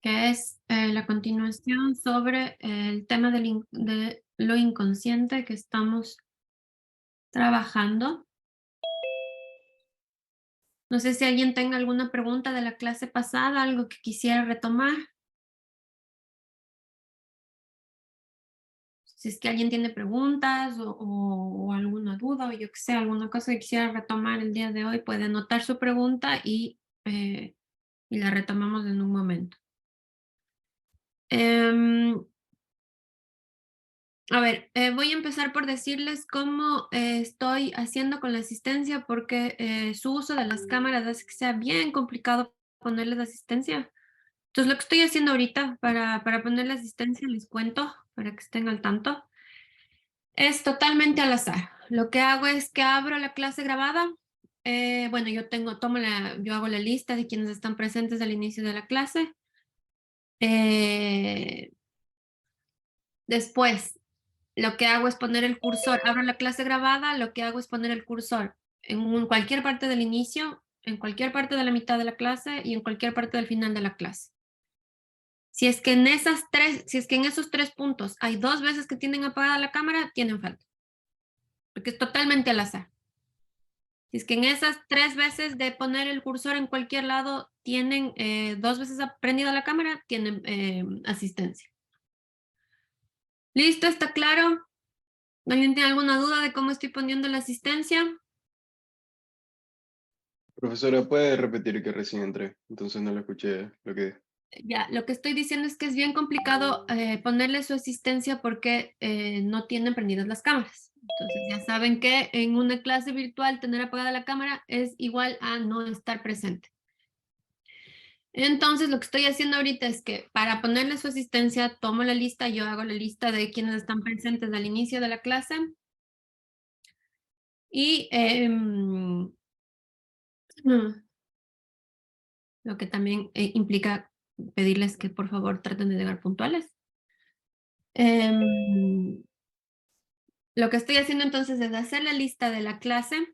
que es la continuación sobre el tema de lo inconsciente que estamos trabajando. No sé si alguien tenga alguna pregunta de la clase pasada, algo que quisiera retomar. Si es que alguien tiene preguntas o alguna duda o yo que sé, alguna cosa que quisiera retomar el día de hoy, puede anotar su pregunta y la retomamos en un momento. Em, A ver, voy a empezar por decirles cómo estoy haciendo con la asistencia porque su uso de las cámaras hace que sea bien complicado ponerles asistencia. Entonces, lo que estoy haciendo ahorita para ponerle asistencia, les cuento para que estén al tanto, es totalmente al azar. Lo que hago es que abro la clase grabada. Bueno, yo hago la lista de quienes están presentes al inicio de la clase. Eh, Después, lo que hago es poner el cursor, abro la clase grabada, lo que hago es poner el cursor en cualquier parte del inicio, en cualquier parte de la mitad de la clase y en cualquier parte del final de la clase. Si es que en esos 3 puntos hay 2 veces que tienen apagada la cámara, tienen falta, porque es totalmente al azar. Si es que en esas 3 veces de poner el cursor en cualquier lado tienen 2 veces prendida la cámara, tienen asistencia. ¿Listo? ¿Está claro? ¿Alguien tiene alguna duda de cómo estoy poniendo la asistencia? Profesora, ¿puede repetir que recién entré? Entonces no lo escuché lo que... Ya, lo que estoy diciendo es que es bien complicado ponerle su asistencia porque no tienen prendidas las cámaras. Entonces ya saben que en una clase virtual tener apagada la cámara es igual a no estar presente. Entonces lo que estoy haciendo ahorita es que para ponerle su asistencia tomo la lista, yo hago la lista de quienes están presentes al inicio de la clase y lo que también implica pedirles que por favor traten de llegar puntuales. Em, Lo que estoy haciendo entonces es hacer la lista de la clase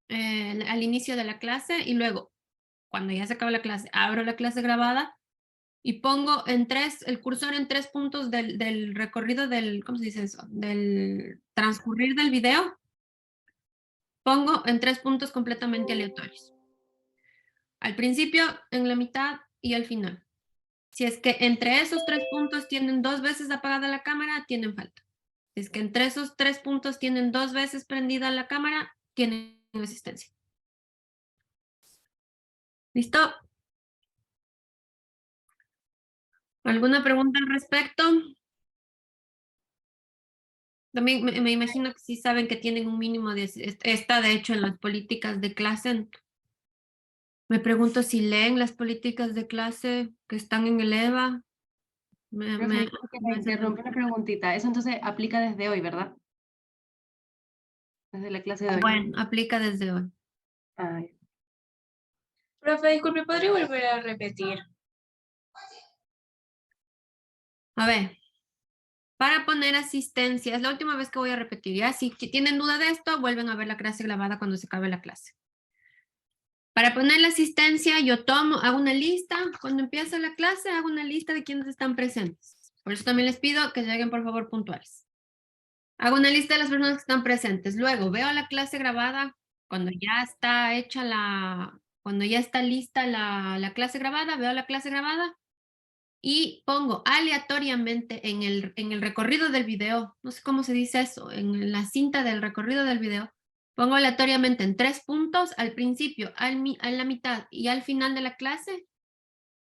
al inicio de la clase y luego, cuando ya se acaba la clase, abro la clase grabada y pongo el cursor en 3 puntos del recorrido ¿cómo se dice eso? Del transcurrir del video, pongo en 3 puntos completamente aleatorios. Al principio, en la mitad y al final. Si es que entre esos 3 puntos tienen 2 veces apagada la cámara, tienen falta. Si es que entre esos 3 puntos tienen 2 veces prendida la cámara, tienen asistencia. ¿Listo? ¿Alguna pregunta al respecto? También me imagino que sí saben que tienen un mínimo está de hecho en las políticas de clase. Me pregunto si leen las políticas de clase que están en el EVA. Profe, disculpe que me interrumpa una preguntita. Eso entonces aplica desde hoy, ¿verdad? Desde la clase de hoy. Bueno, aplica desde hoy. Ay. Profe, disculpe, ¿podría volver a repetir? A ver, para poner asistencia, es la última vez que voy a repetir, ¿ya? Si tienen duda de esto, vuelven a ver la clase grabada cuando se acabe la clase. Para poner la asistencia, yo hago una lista, cuando empieza la clase, hago una lista de quienes están presentes. Por eso también les pido que lleguen, por favor, puntuales. Hago una lista de las personas que están presentes. Luego veo la clase grabada, cuando ya está hecha cuando ya está lista la clase grabada, veo la clase grabada y pongo aleatoriamente en el recorrido del video, no sé cómo se dice eso, en la cinta del recorrido del video, pongo aleatoriamente en 3 puntos, al principio, a la mitad y al final de la clase,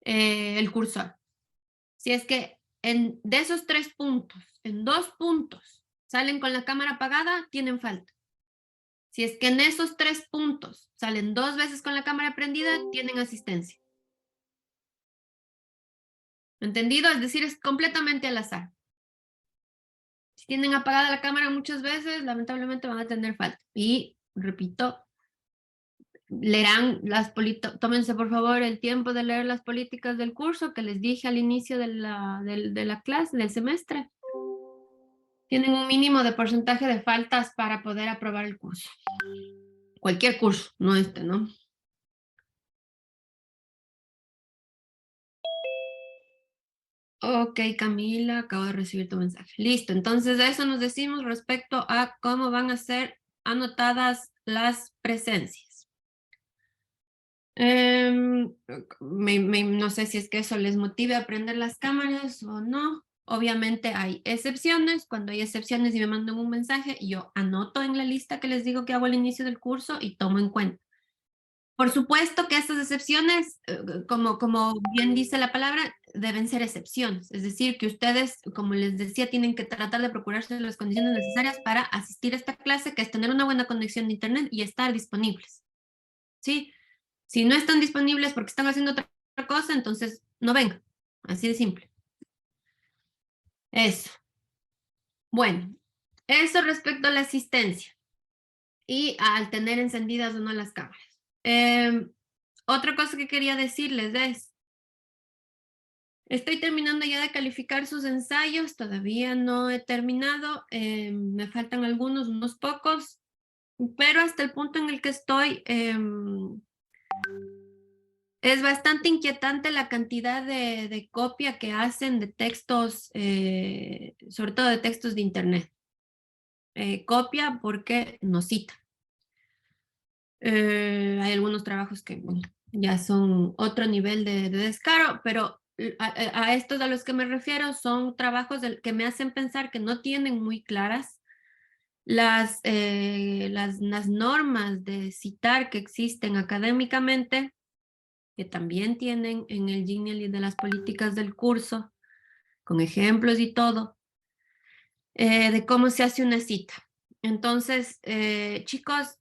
el cursor. Si es que de esos 3 puntos, en 2 puntos, salen con la cámara apagada, tienen falta. Si es que en esos 3 puntos salen 2 veces con la cámara prendida, tienen asistencia. ¿Entendido? Es decir, es completamente al azar. Si tienen apagada la cámara muchas veces, lamentablemente van a tener falta. Y, repito, leerán tómense por favor el tiempo de leer las políticas del curso que les dije al inicio de la clase, del semestre. Tienen un mínimo de porcentaje de faltas para poder aprobar el curso. Cualquier curso, no este, ¿no? Ok, Camila, acabo de recibir tu mensaje. Listo, entonces de eso nos decimos respecto a cómo van a ser anotadas las presencias. No sé si es que eso les motive a prender las cámaras o no. Obviamente hay excepciones. Cuando hay excepciones y me mandan un mensaje, yo anoto en la lista que les digo que hago al inicio del curso y tomo en cuenta. Por supuesto que estas excepciones, como bien dice la palabra, deben ser excepciones. Es decir, que ustedes, como les decía, tienen que tratar de procurarse las condiciones necesarias para asistir a esta clase, que es tener una buena conexión de internet y estar disponibles. ¿Sí? Si no están disponibles porque están haciendo otra cosa, entonces no vengan. Así de simple. Eso. Bueno, eso respecto a la asistencia y al tener encendidas o no las cámaras. Otra cosa que quería decirles es, estoy terminando ya de calificar sus ensayos, todavía no he terminado, me faltan algunos, unos pocos, pero hasta el punto en el que estoy, es bastante inquietante la cantidad de copia que hacen de textos, sobre todo de textos de internet. Copia porque no cita. Hay algunos trabajos que bueno, ya son otro nivel de descaro, pero a estos a los que me refiero son trabajos que me hacen pensar que no tienen muy claras las normas de citar que existen académicamente, que también tienen en el Giniel de las políticas del curso, con ejemplos y todo, de cómo se hace una cita. Entonces, chicos,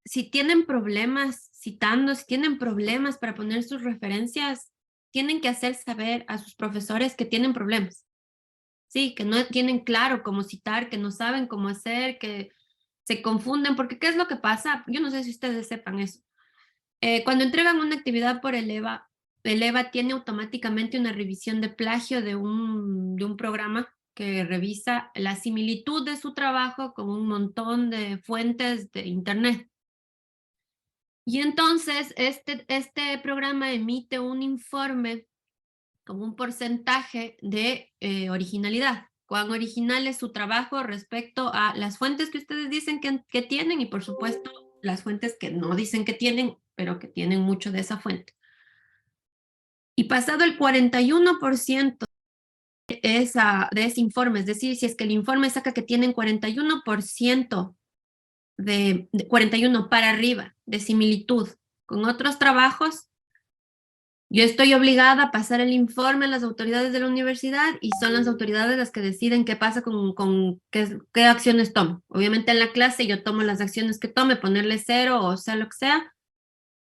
si tienen problemas citando, si tienen problemas para poner sus referencias, tienen que hacer saber a sus profesores que tienen problemas. Sí, que no tienen claro cómo citar, que no saben cómo hacer, que se confunden, porque ¿qué es lo que pasa? Yo no sé si ustedes sepan eso. Cuando entregan una actividad por el EVA tiene automáticamente una revisión de plagio de un programa que revisa la similitud de su trabajo con un montón de fuentes de internet. Y entonces este programa emite un informe con un porcentaje de originalidad. Cuán original es su trabajo respecto a las fuentes que ustedes dicen que tienen y por supuesto las fuentes que no dicen que tienen, pero que tienen mucho de esa fuente. Y pasado el 41% de ese informe, es decir, si es que el informe saca que tienen 41% de 41 para arriba de similitud con otros trabajos, yo estoy obligada a pasar el informe a las autoridades de la universidad y son las autoridades las que deciden qué pasa con qué acciones tomo. Obviamente en la clase yo tomo las acciones que tome, ponerle 0 o sea lo que sea,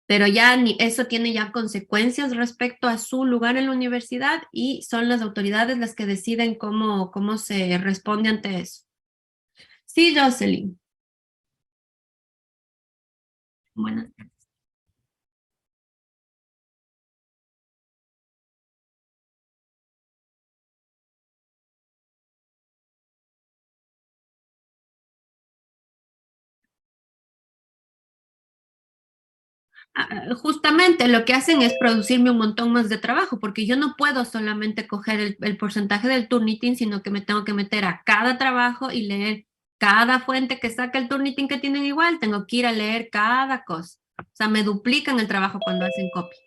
pero ya eso tiene ya consecuencias respecto a su lugar en la universidad y son las autoridades las que deciden cómo se responde ante eso. Sí, Jocelyn. Buenas tardes. Justamente lo que hacen es producirme un montón más de trabajo, porque yo no puedo solamente coger el porcentaje del Turnitin, sino que me tengo que meter a cada trabajo y leer cada fuente que saca el Turnitin que tienen igual, tengo que ir a leer cada cosa. O sea, me duplican el trabajo cuando hacen copia.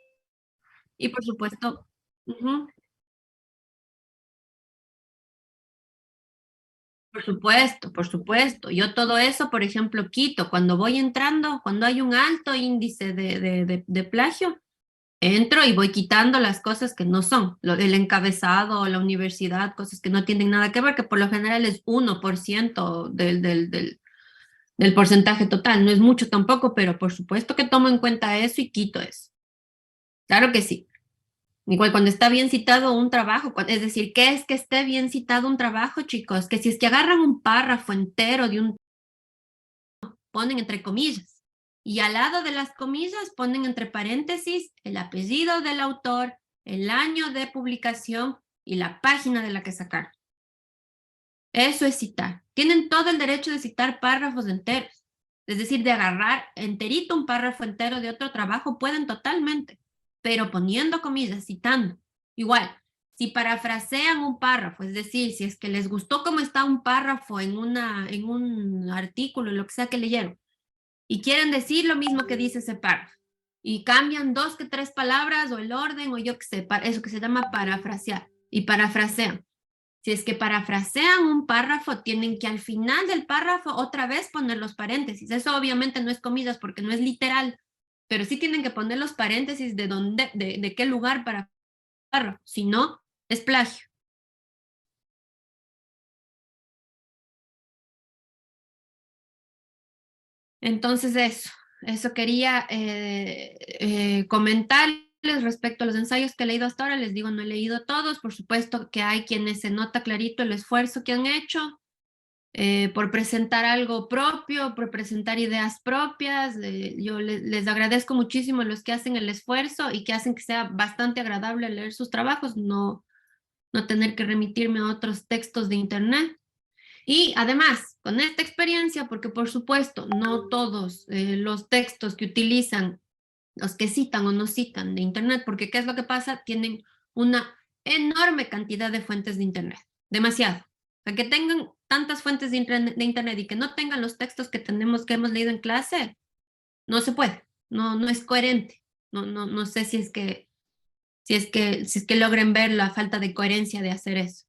Y por supuesto, ujú, por supuesto, por supuesto. Yo todo eso, por ejemplo, quito. Cuando voy entrando, cuando hay un alto índice de plagio, entro y voy quitando las cosas que no son, el encabezado, la universidad, cosas que no tienen nada que ver, que por lo general es 1% del porcentaje total. No es mucho tampoco, pero por supuesto que tomo en cuenta eso y quito eso. Claro que sí. Igual cuando está bien citado un trabajo, es decir, ¿qué es que esté bien citado un trabajo, chicos? Que si es que agarran un párrafo entero de un, ponen entre comillas. Y al lado de las comillas ponen entre paréntesis el apellido del autor, el año de publicación y la página de la que sacaron. Eso es citar. Tienen todo el derecho de citar párrafos enteros. Es decir, de agarrar enterito un párrafo entero de otro trabajo, pueden totalmente, pero poniendo comillas, citando. Igual, Si parafrasean un párrafo, es decir, si es que les gustó cómo está un párrafo en un artículo, lo que sea que leyeron, y quieren decir lo mismo que dice ese párrafo, y cambian 2 que 3 palabras o el orden o yo qué sé, eso que se llama parafrasear, y parafrasean. Si es que parafrasean un párrafo, tienen que al final del párrafo otra vez poner los paréntesis. Eso obviamente no es comillas porque no es literal, pero sí tienen que poner los paréntesis de dónde, de qué lugar para párrafo, si no, es plagio. Entonces eso quería comentarles respecto a los ensayos que he leído hasta ahora. Les digo, no he leído todos, por supuesto que hay quienes se nota clarito el esfuerzo que han hecho por presentar algo propio, por presentar ideas propias. Yo les agradezco muchísimo a los que hacen el esfuerzo y que hacen que sea bastante agradable leer sus trabajos, no tener que remitirme a otros textos de internet. Y además, con esta experiencia, porque por supuesto, no todos los textos que utilizan, los que citan o no citan de Internet, porque ¿qué es lo que pasa? Tienen una enorme cantidad de fuentes de Internet, demasiado. O sea, que tengan tantas fuentes de Internet y que no tengan los textos que hemos leído en clase, no se puede, no es coherente. No sé si es que logren ver la falta de coherencia de hacer eso.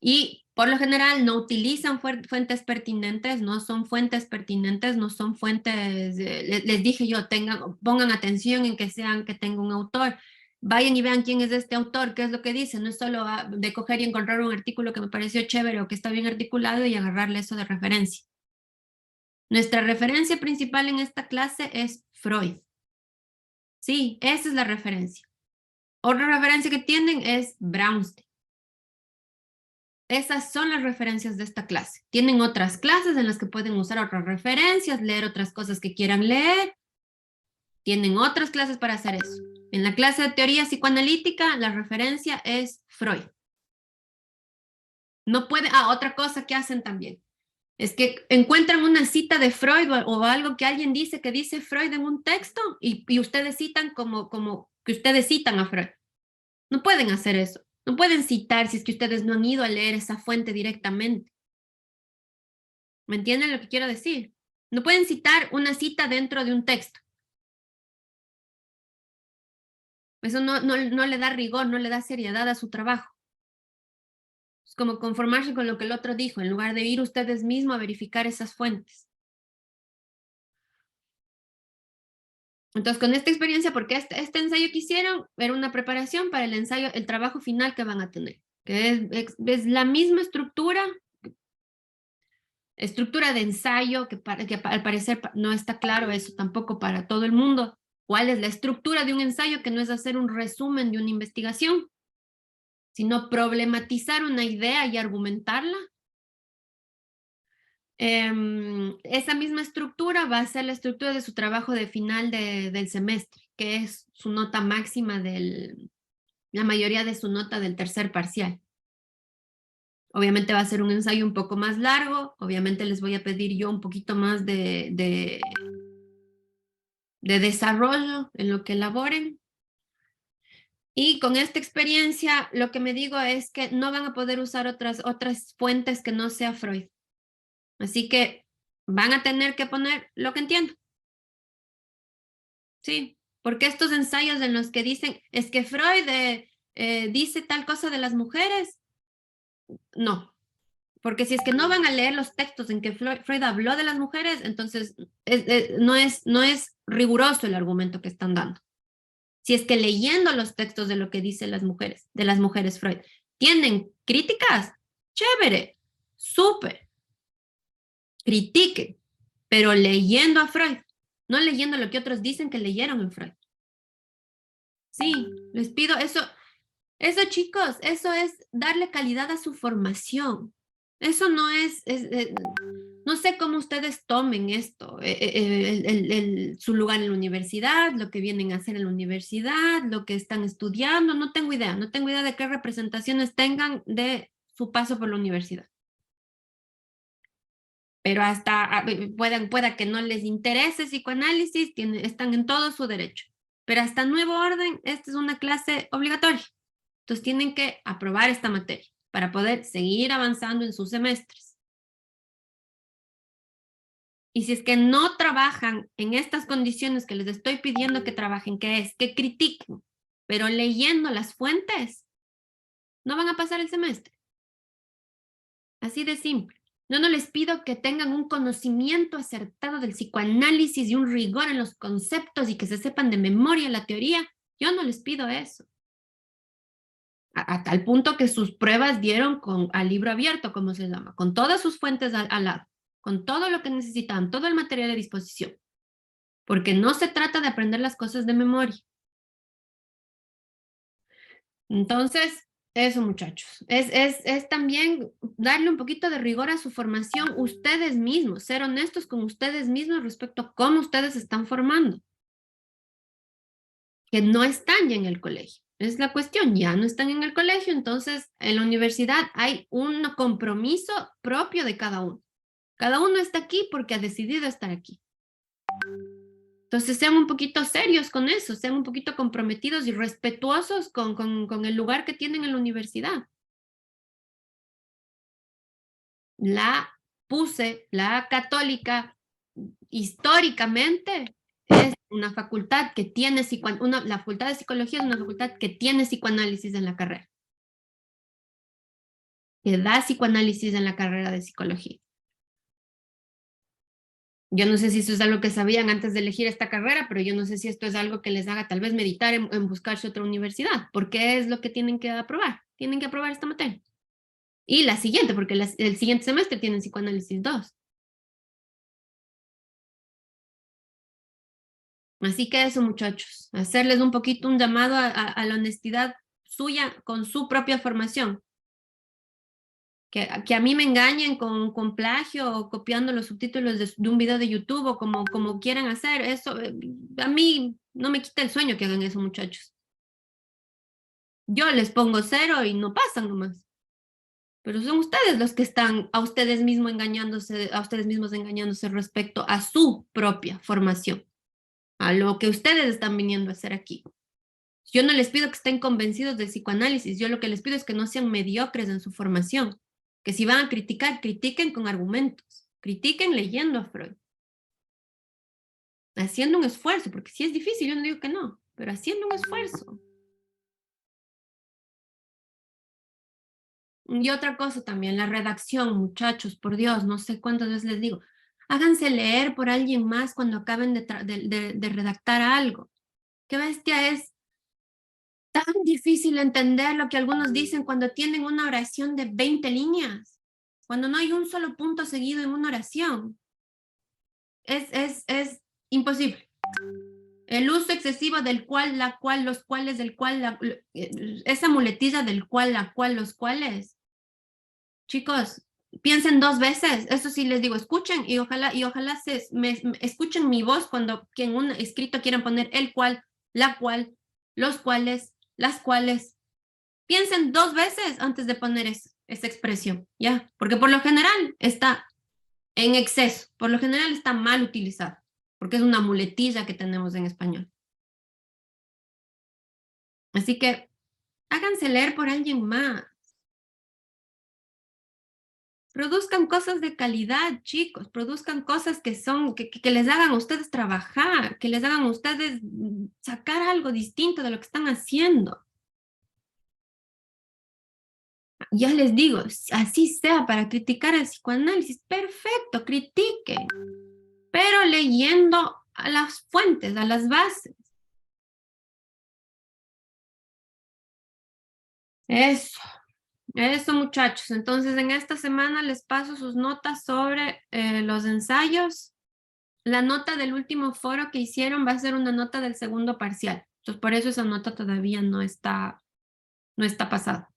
Y por lo general no utilizan fuentes pertinentes, no son fuentes pertinentes, no son fuentes, les dije yo, pongan atención en que tenga un autor. Vayan y vean quién es este autor, qué es lo que dice. No es solo de coger y encontrar un artículo que me pareció chévere o que está bien articulado y agarrarle eso de referencia. Nuestra referencia principal en esta clase es Freud. Sí, esa es la referencia. Otra referencia que tienen es Brownstein. Esas son las referencias de esta clase. Tienen otras clases en las que pueden usar otras referencias, leer otras cosas que quieran leer. Tienen otras clases para hacer eso. En la clase de teoría psicoanalítica, la referencia es Freud. No puede, otra cosa que hacen también, es que encuentran una cita de Freud o algo que alguien dice que dice Freud en un texto y ustedes citan como que ustedes citan a Freud. No pueden hacer eso. No pueden citar si es que ustedes no han ido a leer esa fuente directamente. ¿Me entienden lo que quiero decir? No pueden citar una cita dentro de un texto. Eso no le da rigor, no le da seriedad a su trabajo. Es como conformarse con lo que el otro dijo, en lugar de ir ustedes mismos a verificar esas fuentes. Entonces, con esta experiencia, porque este ensayo que hicieron era una preparación para el ensayo, el trabajo final que van a tener, que es la misma estructura de ensayo, que al parecer no está claro eso tampoco para todo el mundo. ¿Cuál es la estructura de un ensayo? Que no es hacer un resumen de una investigación, sino problematizar una idea y argumentarla. Esa misma estructura va a ser la estructura de su trabajo de final del semestre, que es su nota máxima la mayoría de su nota del tercer parcial. Obviamente va a ser un ensayo un poco más largo, obviamente les voy a pedir yo un poquito más de desarrollo en lo que elaboren. Y con esta experiencia, lo que me digo es que no van a poder usar otras fuentes que no sea Freud. Así que van a tener que poner lo que entiendo. Sí, porque estos ensayos en los que dicen, es que Freud dice tal cosa de las mujeres, no. Porque si es que no van a leer los textos en que Freud habló de las mujeres, entonces no es riguroso el argumento que están dando. Si es que leyendo los textos de lo que dicen de las mujeres Freud, tienen críticas, chévere, súper, critiquen, pero leyendo a Freud, no leyendo lo que otros dicen que leyeron en Freud. Sí, les pido eso chicos, eso es darle calidad a su formación. Eso no no sé cómo ustedes tomen esto, su lugar en la universidad, lo que vienen a hacer en la universidad, lo que están estudiando, no tengo idea de qué representaciones tengan de su paso por la universidad. Pero hasta pueda que no les interese psicoanálisis, están en todo su derecho. Pero hasta nuevo orden, esta es una clase obligatoria. Entonces tienen que aprobar esta materia para poder seguir avanzando en sus semestres. Y si es que no trabajan en estas condiciones que les estoy pidiendo que trabajen, que es que critiquen, pero leyendo las fuentes, no van a pasar el semestre. Así de simple. Yo no les pido que tengan un conocimiento acertado del psicoanálisis y un rigor en los conceptos y que se sepan de memoria la teoría. Yo no les pido eso. A tal punto que sus pruebas dieron al libro abierto, como se llama, con todas sus fuentes al lado, con todo lo que necesitaban, todo el material a disposición. Porque no se trata de aprender las cosas de memoria. Entonces, eso, muchachos, es también darle un poquito de rigor a su formación ustedes mismos, ser honestos con ustedes mismos respecto a cómo ustedes se están formando. Que no están ya en el colegio. Es la cuestión, ya no están en el colegio, entonces en la universidad hay un compromiso propio de cada uno. Cada uno está aquí porque ha decidido estar aquí. Entonces sean un poquito serios con eso, sean un poquito comprometidos y respetuosos con el lugar que tienen en la universidad. La Católica, históricamente, es una facultad que tiene, la facultad de psicología es una facultad que tiene psicoanálisis en la carrera. Que da psicoanálisis en la carrera de psicología. Yo no sé si eso es algo que sabían antes de elegir esta carrera, pero yo no sé si esto es algo que les haga tal vez meditar en buscarse otra universidad, porque es lo que tienen que aprobar. Tienen que aprobar esta materia. Y la siguiente, porque el siguiente semestre tienen psicoanálisis 2. Así que eso, muchachos, hacerles un poquito un llamado a la honestidad suya con su propia formación. Que a mí me engañen con plagio o copiando los subtítulos de un video de YouTube o como quieran hacer, eso a mí no me quita el sueño que hagan eso, muchachos. Yo les pongo 0 y no pasan nomás. Pero son ustedes los que están a ustedes mismos engañándose respecto a su propia formación, a lo que ustedes están viniendo a hacer aquí. Yo no les pido que estén convencidos del psicoanálisis, yo lo que les pido es que no sean mediocres en su formación. Que si van a criticar, critiquen con argumentos, critiquen leyendo a Freud. Haciendo un esfuerzo, porque si es difícil, yo no digo que no, pero haciendo un esfuerzo. Y otra cosa también, la redacción, muchachos, por Dios, no sé cuántas veces les digo, háganse leer por alguien más cuando acaben de redactar algo. Qué bestia es tan difícil entender lo que algunos dicen cuando tienen una oración de 20 líneas, cuando no hay un solo punto seguido en una oración. Es imposible. El uso excesivo del cual, la cual, los cuales, del cual, esa muletilla del cual, la cual, los cuales. Chicos, piensen 2 veces. Eso sí les digo, escuchen y ojalá me escuchen mi voz cuando en un escrito quieran poner el cual, la cual, los cuales, las cuales. Piensen 2 veces antes de poner esa expresión, ¿ya? Porque por lo general está en exceso, por lo general está mal utilizado, porque es una muletilla que tenemos en español. Así que háganse leer por alguien más. Produzcan cosas de calidad, chicos, produzcan cosas que les hagan a ustedes trabajar, que les hagan a ustedes sacar algo distinto de lo que están haciendo. Ya les digo, así sea para criticar el psicoanálisis, perfecto, critiquen, pero leyendo a las fuentes, a las bases. Eso, muchachos. Entonces, en esta semana les paso sus notas sobre los ensayos. La nota del último foro que hicieron va a ser una nota del segundo parcial. Entonces, por eso esa nota todavía no está pasada.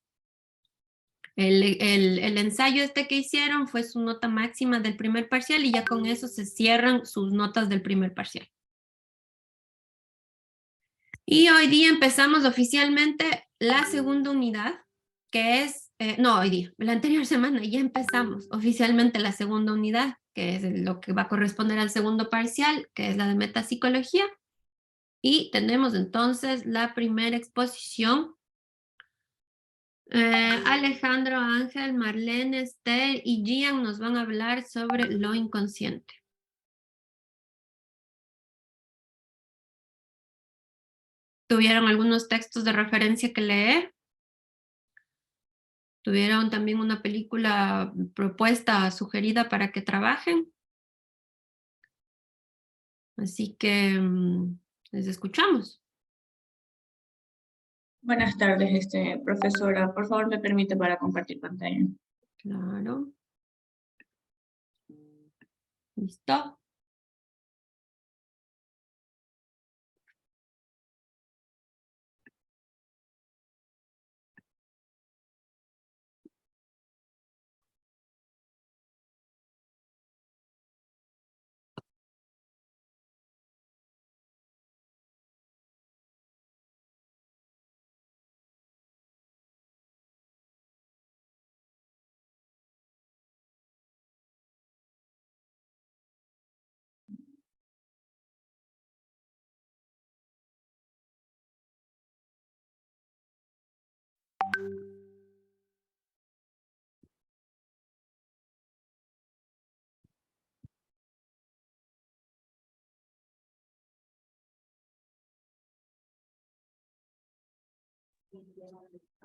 El ensayo que hicieron fue su nota máxima del primer parcial y ya con eso se cierran sus notas del primer parcial. Y hoy día empezamos oficialmente la segunda unidad, que es, hoy día, la anterior semana ya empezamos oficialmente la segunda unidad, que es lo que va a corresponder al segundo parcial, que es la de metapsicología. Y tenemos entonces la primera exposición Alejandro, Ángel, Marlene, Esther y Gian nos van a hablar sobre lo inconsciente. ¿Tuvieron algunos textos de referencia que leer? ¿Tuvieron también una película propuesta, sugerida para que trabajen? Así que les escuchamos. Buenas tardes, profesora. Por favor, me permite para compartir pantalla. Claro. ¿Listo?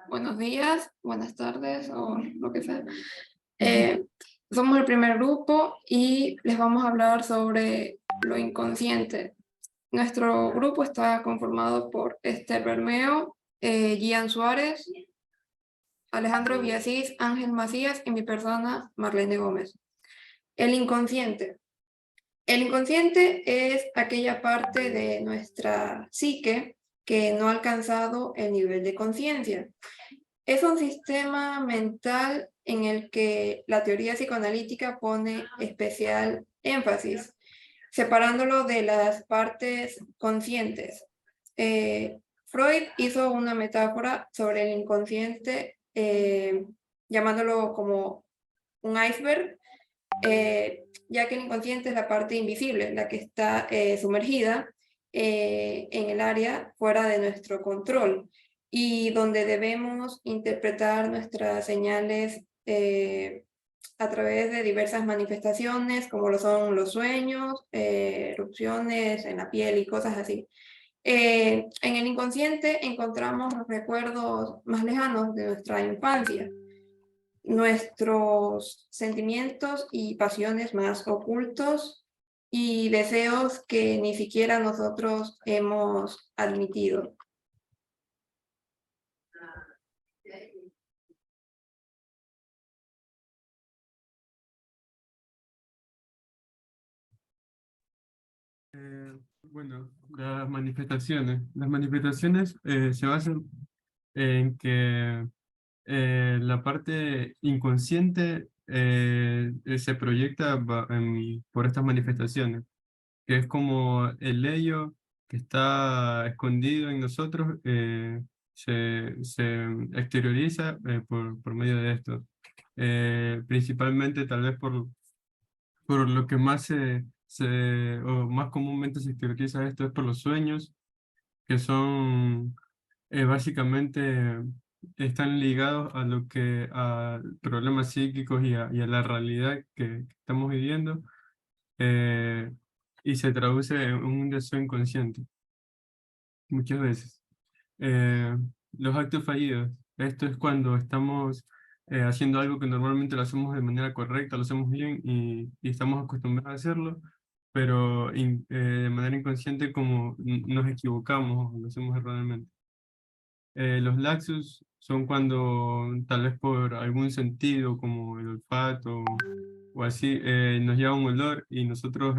Buenos días, buenas tardes o lo que sea. Somos el primer grupo y les vamos a hablar sobre lo inconsciente. Nuestro grupo está conformado por Esther Bermeo, Gian Suárez, Alejandro Villasís, Ángel Macías y mi persona, Marlene Gómez. El inconsciente. El inconsciente es aquella parte de nuestra psique que no ha alcanzado el nivel de conciencia. Es un sistema mental en el que la teoría psicoanalítica pone especial énfasis, separándolo de las partes conscientes. Freud hizo una metáfora sobre el inconsciente, llamándolo como un iceberg, ya que el inconsciente es la parte invisible, la que está sumergida en el área fuera de nuestro control y donde debemos interpretar nuestras señales a través de diversas manifestaciones, como lo son los sueños, erupciones en la piel y cosas así. En el inconsciente encontramos los recuerdos más lejanos de nuestra infancia, nuestros sentimientos y pasiones más ocultos y deseos que ni siquiera nosotros hemos admitido. Bueno, las manifestaciones. Las manifestaciones se basan en que la parte inconsciente se proyecta por estas manifestaciones, que es como el ello que está escondido en nosotros, se exterioriza por medio de esto. Principalmente tal vez por lo que más o más comúnmente se exterioriza esto es por los sueños, que son básicamente están ligados a a problemas psíquicos y a la realidad que estamos viviendo, eh, y se traduce en un deseo inconsciente muchas veces. Eh, los actos fallidos. Esto es cuando estamos haciendo algo que normalmente lo hacemos de manera correcta, lo hacemos bien y estamos acostumbrados a hacerlo, pero de manera inconsciente como nos equivocamos o lo hacemos erróneamente. Los lapsus son cuando tal vez por algún sentido como el olfato o así nos lleva un olor y nosotros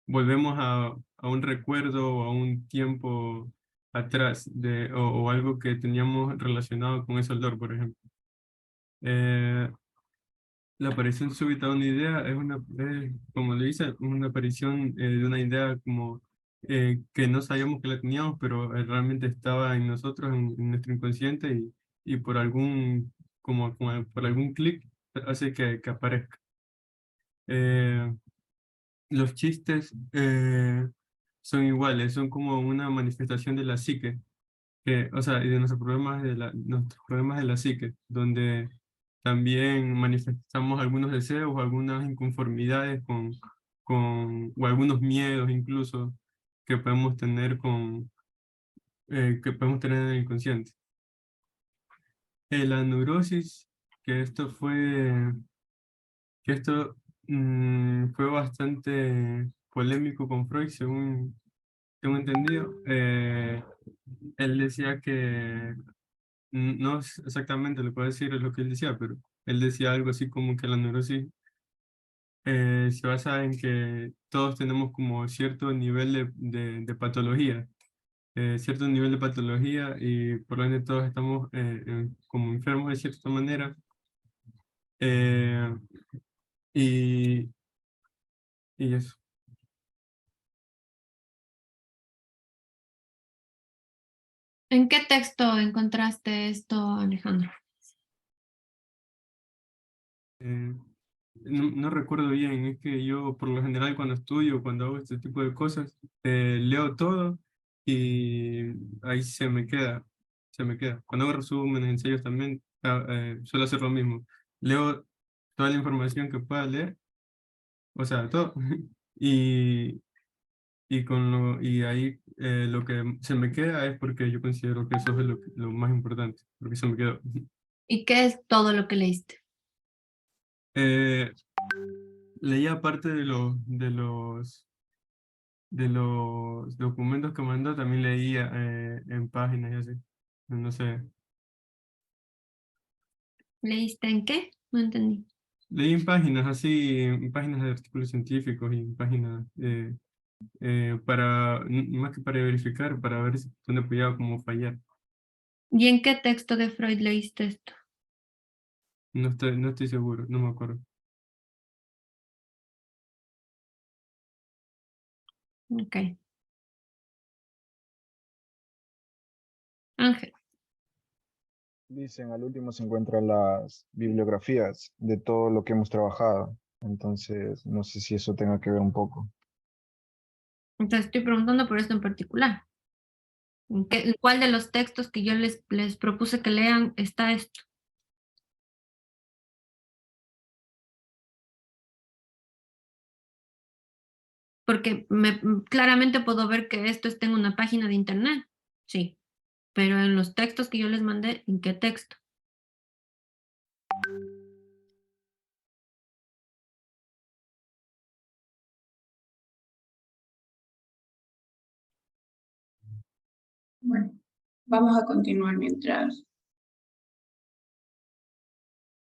volvemos a un recuerdo o a un tiempo atrás o algo que teníamos relacionado con ese olor, por ejemplo. La aparición súbita de una idea como le dice, una aparición de una idea como que no sabíamos que la teníamos, pero realmente estaba en nosotros, en nuestro inconsciente y por como por algún clic hace que aparezca. Los chistes son iguales, son como una manifestación de la psique, o sea, y de nuestros problemas de la psique, donde también manifestamos algunos deseos o algunas inconformidades o algunos miedos incluso que podemos tener que podemos tener en el inconsciente. La neurosis, que esto fue, que esto fue bastante polémico con Freud, según tengo entendido. Él decía que no es exactamente lo que puedo decir es lo que él decía, pero él decía algo así como que la neurosis se basa en que todos tenemos como cierto nivel de patología, cierto nivel de patología y por lo ende todos estamos como enfermos de cierta manera. eh, y, y eso. ¿En qué texto encontraste esto, Alejandro? No recuerdo bien, es que yo por lo general cuando estudio, cuando hago este tipo de cosas, leo todo y ahí se me queda. Cuando hago resúmenes, ensayos también, suelo hacer lo mismo. Leo toda la información que pueda leer, o sea, todo, y, y ahí lo que se me queda es porque yo considero que eso es lo más importante, porque se me quedó. ¿Y qué es todo lo que leíste? Leía parte de los documentos que mandó, también leía en páginas y así. No sé. ¿Leíste en qué? No entendí. Leí en páginas así, en páginas de artículos científicos y en páginas más que para verificar, para ver dónde podía como fallar. ¿Y en qué texto de Freud leíste esto? No estoy seguro, no me acuerdo. Ok. Ángel. Dicen, al último se encuentran las bibliografías de todo lo que hemos trabajado. Entonces, no sé si eso tenga que ver un poco. Entonces estoy preguntando por esto en particular. ¿En cuál de los textos que yo les propuse que lean está esto? Porque claramente puedo ver que esto está en una página de internet. Sí. Pero en los textos que yo les mandé, ¿en qué texto? Bueno, vamos a continuar mientras.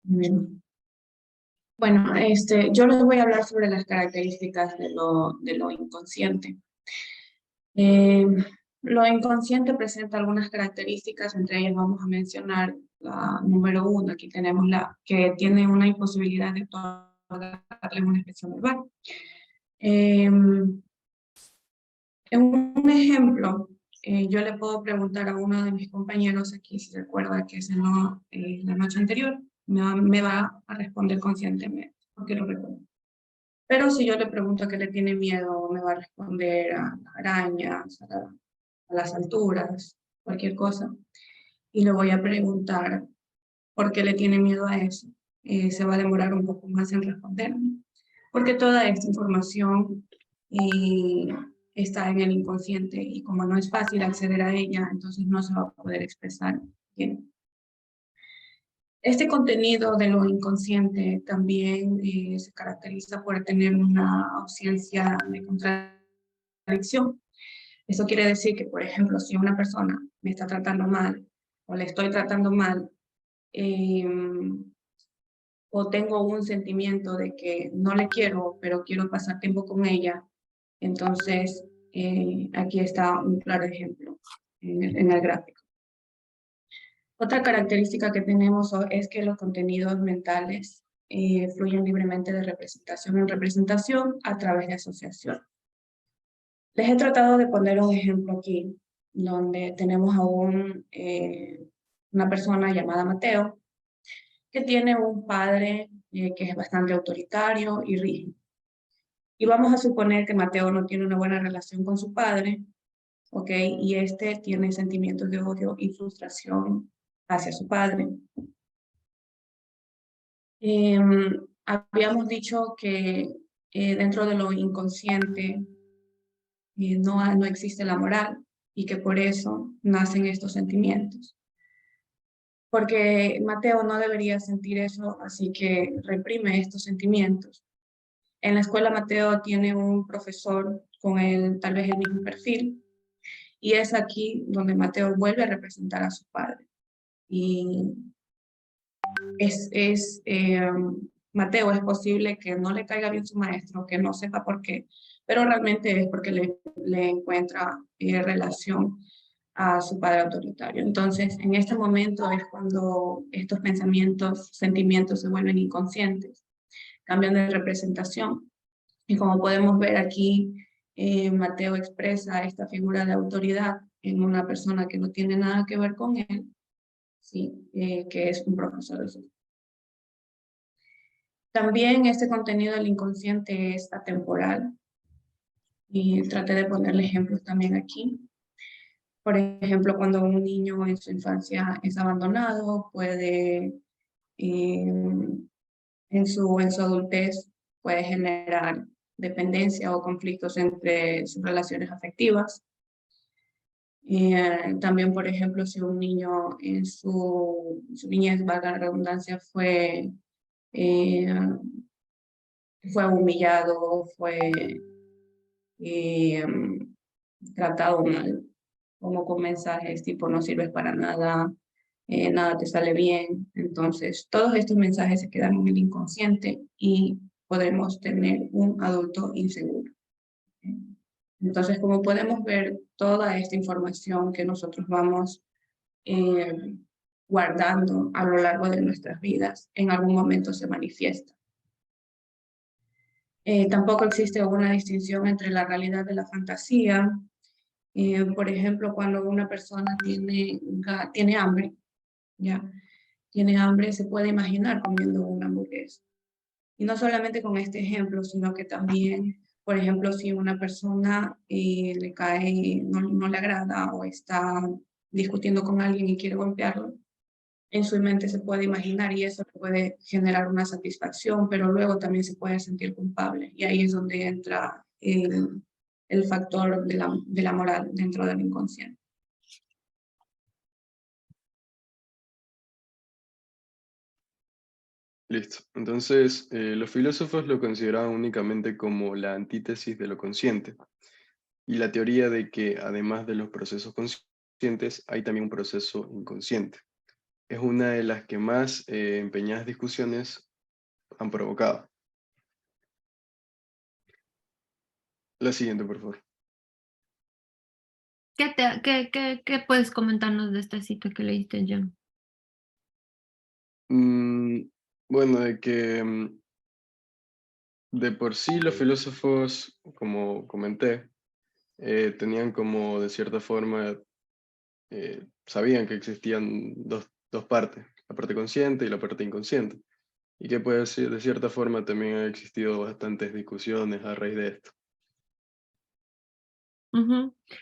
Bien. Bueno, yo les voy a hablar sobre las características de lo inconsciente. Lo inconsciente presenta algunas características, entre ellas vamos a mencionar la número 1, aquí tenemos la que tiene una imposibilidad de otorgarle una expresión verbal. En un ejemplo, yo le puedo preguntar a uno de mis compañeros aquí, si recuerda que es en la noche anterior, me va a responder conscientemente, porque lo recuerdo. Pero si yo le pregunto a qué le tiene miedo, me va a responder a arañas, a las alturas, cualquier cosa. Y le voy a preguntar por qué le tiene miedo a eso. Se va a demorar un poco más en responder, porque toda esta información está en el inconsciente y como no es fácil acceder a ella, entonces no se va a poder expresar bien. Este contenido de lo inconsciente también se caracteriza por tener una ausencia de contradicción. Eso quiere decir que, por ejemplo, si una persona me está tratando mal o le estoy tratando mal, o tengo un sentimiento de que no le quiero, pero quiero pasar tiempo con ella, entonces aquí está un claro ejemplo en el gráfico. Otra característica que tenemos es que los contenidos mentales fluyen libremente de representación en representación a través de asociación. Les he tratado de poner un ejemplo aquí, donde tenemos a una persona llamada Mateo, que tiene un padre que es bastante autoritario y rígido. Y vamos a suponer que Mateo no tiene una buena relación con su padre, ¿ok? Y este tiene sentimientos de odio y frustración hacia su padre. Habíamos dicho que dentro de lo inconsciente no existe la moral y que por eso nacen estos sentimientos. Porque Mateo no debería sentir eso, así que reprime estos sentimientos. En la escuela Mateo tiene un profesor con tal vez el mismo perfil, y es aquí donde Mateo vuelve a representar a su padre. Y Mateo es posible que no le caiga bien su maestro, que no sepa por qué, pero realmente es porque le encuentra relación a su padre autoritario. Entonces, en este momento es cuando estos pensamientos, sentimientos se vuelven inconscientes, cambian de representación. Y como podemos ver aquí, Mateo expresa esta figura de autoridad en una persona que no tiene nada que ver con él, ¿sí? Que es un profesor de su. También este contenido del inconsciente es atemporal. Y traté de ponerle ejemplos también aquí. Por ejemplo, cuando un niño en su infancia es abandonado, puede, en su adultez, puede generar dependencia o conflictos entre sus relaciones afectivas. También, por ejemplo, si un niño en su niñez, valga la redundancia, fue humillado, fue tratado mal, como con mensajes tipo no sirves para nada, nada te sale bien. Entonces, todos estos mensajes se quedan en el inconsciente y podremos tener un adulto inseguro. Entonces, como podemos ver, toda esta información que nosotros vamos guardando a lo largo de nuestras vidas, en algún momento se manifiesta. Tampoco existe una distinción entre la realidad y la fantasía. Por ejemplo, cuando una persona tiene hambre, ¿ya? Tiene hambre, se puede imaginar comiendo una hamburguesa. Y no solamente con este ejemplo, sino que también, por ejemplo, si una persona le cae, no le agrada o está discutiendo con alguien y quiere golpearlo, en su mente se puede imaginar y eso puede generar una satisfacción, pero luego también se puede sentir culpable. Y ahí es donde entra el factor de la moral dentro del inconsciente. Listo. Entonces, los filósofos lo consideraban únicamente como la antítesis de lo consciente. Y la teoría de que además de los procesos conscientes, hay también un proceso inconsciente. Es una de las que más empeñadas discusiones han provocado. La siguiente, por favor. ¿Qué puedes comentarnos de esta cita que leíste, John? Bueno, de que de por sí los filósofos, como comenté, tenían como de cierta forma, sabían que existían dos partes, la parte consciente y la parte inconsciente. Y que puede ser, de cierta forma también ha existido bastantes discusiones a raíz de esto.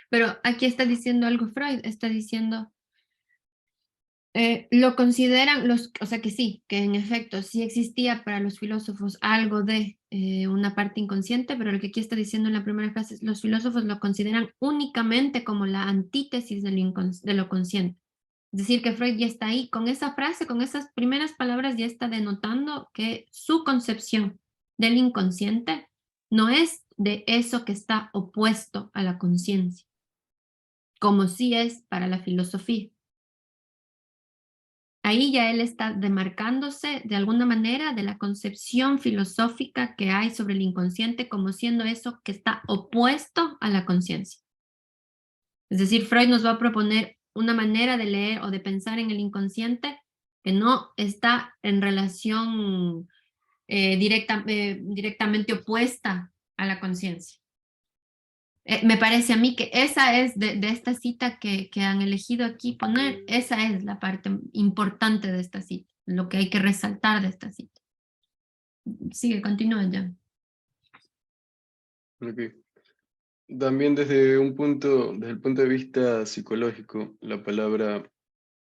Pero aquí está diciendo algo Freud, está diciendo, lo consideran, o sea que sí, que en efecto sí existía para los filósofos algo de una parte inconsciente, pero lo que aquí está diciendo en la primera frase es, los filósofos lo consideran únicamente como la antítesis de lo consciente. Es decir, que Freud ya está ahí, con esa frase, con esas primeras palabras ya está denotando que su concepción del inconsciente no es de eso que está opuesto a la conciencia, como sí es para la filosofía. Ahí ya él está demarcándose de alguna manera de la concepción filosófica que hay sobre el inconsciente como siendo eso que está opuesto a la conciencia. Es decir, Freud nos va a proponer una manera de leer o de pensar en el inconsciente que no está en relación directamente opuesta a la conciencia. Me parece a mí que esa es de esta cita que han elegido aquí poner, esa es la parte importante de esta cita, lo que hay que resaltar de esta cita. Sigue, continúa ya. Okay. También desde el punto de vista psicológico, la palabra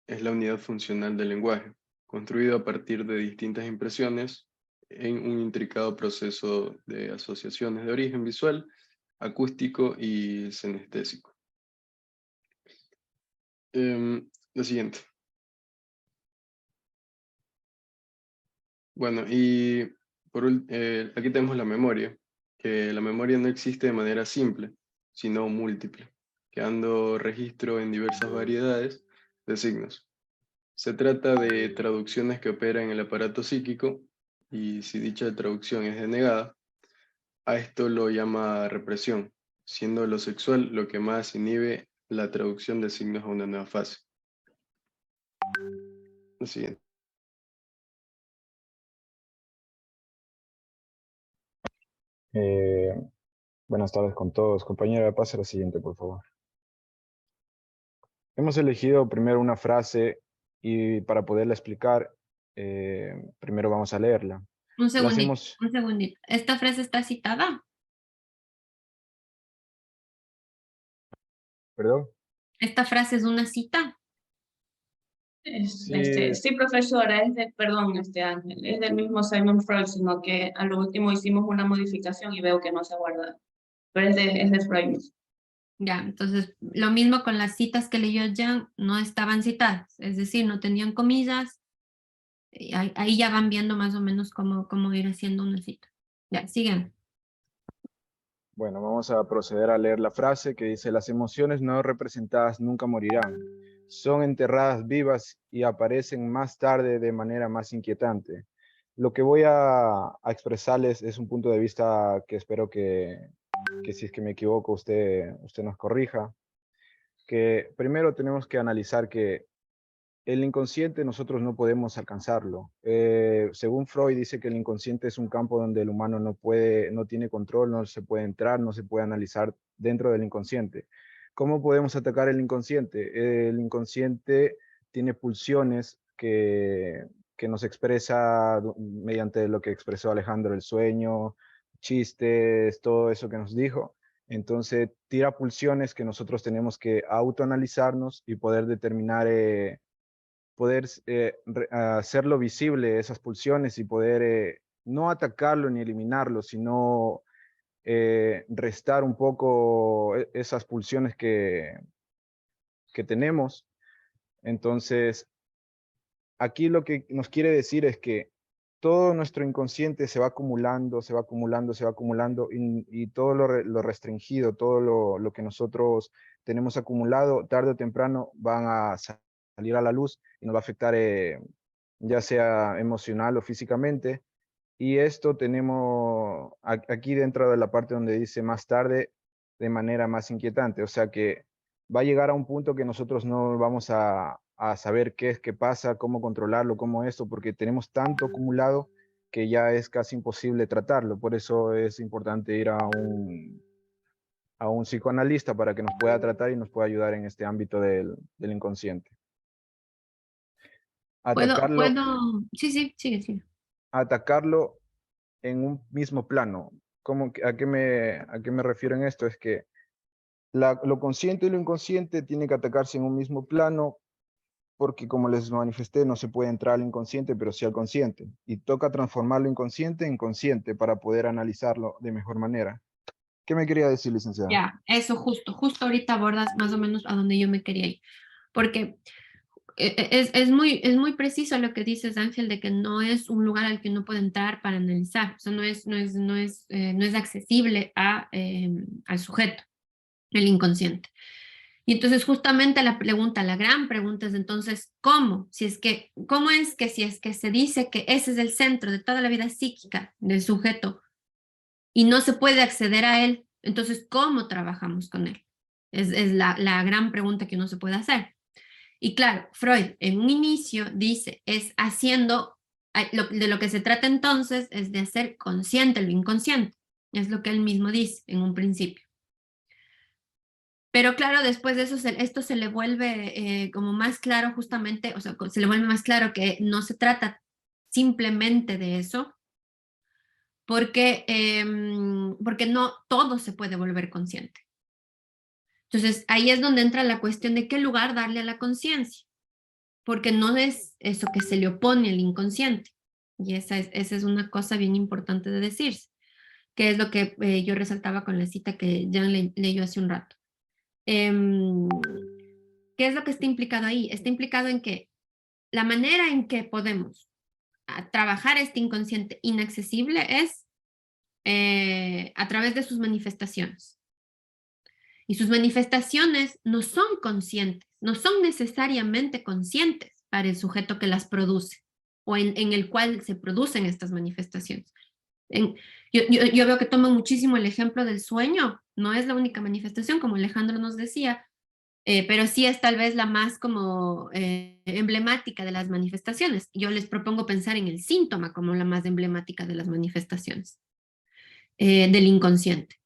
es la unidad funcional del lenguaje, construido a partir de distintas impresiones en un intricado proceso de asociaciones de origen visual, acústico y sinestésico. Lo siguiente. Bueno, y aquí tenemos la memoria, que la memoria no existe de manera simple, sino múltiple, quedando registro en diversas variedades de signos. Se trata de traducciones que operan en el aparato psíquico, y si dicha traducción es denegada, a esto lo llama represión, siendo lo sexual lo que más inhibe la traducción de signos a una nueva fase. Lo siguiente. Eh, Buenas tardes con todos. Compañera, pase a la siguiente, por favor. Hemos elegido primero una frase y para poderla explicar, primero vamos a leerla. Un La segundito, hacemos, un segundito. ¿Esta frase está citada? perdón. ¿Esta frase es una cita? Sí, Sí, profesora, perdón, Ángel, es del mismo Sigmund Freud, sino que a lo último hicimos una modificación y veo que no se ha guardado. Pero es de Freud mismo. Ya, entonces lo mismo con las citas que leyó Jan, no estaban citadas, es decir, no tenían comillas. Y ahí ya van viendo más o menos cómo ir haciendo una cita. Ya, sigan. bueno, vamos a proceder a leer la frase que dice: las emociones no representadas nunca morirán. Son enterradas vivas y aparecen más tarde de manera más inquietante. Lo que voy a expresarles es un punto de vista que espero que si es que me equivoco, usted nos corrija. Que primero tenemos que analizar que el inconsciente nosotros no podemos alcanzarlo. Según Freud dice que el inconsciente es un campo donde el humano no tiene control, no se puede entrar, no se puede analizar dentro del inconsciente. ¿Cómo podemos atacar el inconsciente? El inconsciente tiene pulsiones que nos expresa mediante lo que expresó Alejandro, el sueño, chistes, todo eso que nos dijo. Entonces tira pulsiones que nosotros tenemos que autoanalizarnos y poder determinar, poder hacerlo visible, esas pulsiones, y poder no atacarlo ni eliminarlo, sino restar un poco esas pulsiones que tenemos. Entonces, aquí lo que nos quiere decir es que todo nuestro inconsciente se va acumulando, se va acumulando, se va acumulando, y todo lo restringido, todo lo que nosotros tenemos acumulado, tarde o temprano van a salir a la luz y nos va a afectar, ya sea emocional o físicamente. Y esto tenemos aquí dentro de la parte donde dice más tarde, de manera más inquietante. O sea que va a llegar a un punto que nosotros no vamos a saber qué es, qué pasa, cómo controlarlo, cómo esto, porque tenemos tanto acumulado que ya es casi imposible tratarlo. Por eso es importante ir a un psicoanalista para que nos pueda tratar y nos pueda ayudar en este ámbito del inconsciente. Atacarlo, Sí, sí, sigue, sigue. atacarlo en un mismo plano. ¿A qué me refiero en esto? Es que lo consciente y lo inconsciente tienen que atacarse en un mismo plano, porque como les manifesté, no se puede entrar al inconsciente, pero sí al consciente. Y toca transformar lo inconsciente en consciente para poder analizarlo de mejor manera. ¿Qué me quería decir, licenciada? Ya, eso justo ahorita abordas más o menos a donde yo me quería ir. Porque es muy preciso lo que dices, Ángel, de que no es un lugar al que uno puede entrar para analizar. O sea, no es accesible al sujeto, el inconsciente. Y entonces justamente la gran pregunta es entonces, ¿cómo? ¿Cómo es que si es que se dice que ese es el centro de toda la vida psíquica del sujeto y no se puede acceder a él, entonces, ¿cómo trabajamos con él? Es la gran pregunta que uno se puede hacer. Y claro, Freud en un inicio dice, de lo que se trata entonces es de hacer consciente lo inconsciente. Es lo que él mismo dice en un principio. Pero claro, después de eso, esto se le vuelve como más claro justamente, o sea, se le vuelve más claro que no se trata simplemente de eso, porque no todo se puede volver consciente. Entonces, ahí es donde entra la cuestión de qué lugar darle a la conciencia, porque no es eso que se le opone al inconsciente. Y esa es una cosa bien importante de decirse, que es lo que yo resaltaba con la cita que Jan leyó hace un rato. ¿Qué es lo que está implicado ahí? Está implicado en que la manera en que podemos trabajar este inconsciente inaccesible es a través de sus manifestaciones. Y sus manifestaciones no son conscientes, no son necesariamente conscientes para el sujeto que las produce o en el cual se producen estas manifestaciones. Yo veo que toman muchísimo el ejemplo del sueño, no es la única manifestación, como Alejandro nos decía, pero sí es tal vez la más como emblemática de las manifestaciones. Yo les propongo pensar en el síntoma como la más emblemática de las manifestaciones del inconsciente.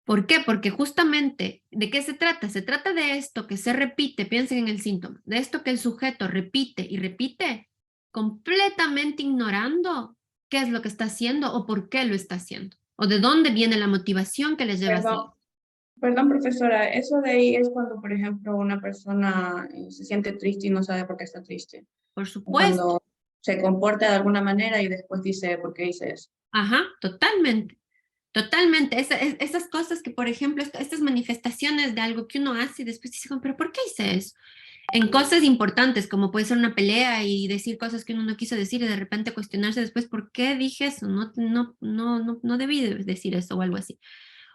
¿Por qué? Porque justamente, ¿de qué se trata? Se trata de esto que se repite, piensen en el síntoma, de esto que el sujeto repite y repite, completamente ignorando qué es lo que está haciendo o por qué lo está haciendo, o de dónde viene la motivación que les lleva a hacerlo. Perdón, profesora, eso de ahí es cuando, por ejemplo, una persona se siente triste y no sabe por qué está triste. Por supuesto. Cuando se comporta de alguna manera y después dice, ¿por qué hice eso? Ajá, totalmente. Totalmente. Esas cosas que, por ejemplo, estas manifestaciones de algo que uno hace y después dice, pero ¿por qué hice eso? En cosas importantes, como puede ser una pelea y decir cosas que uno no quiso decir y de repente cuestionarse después, ¿por qué dije eso? No debí decir eso o algo así.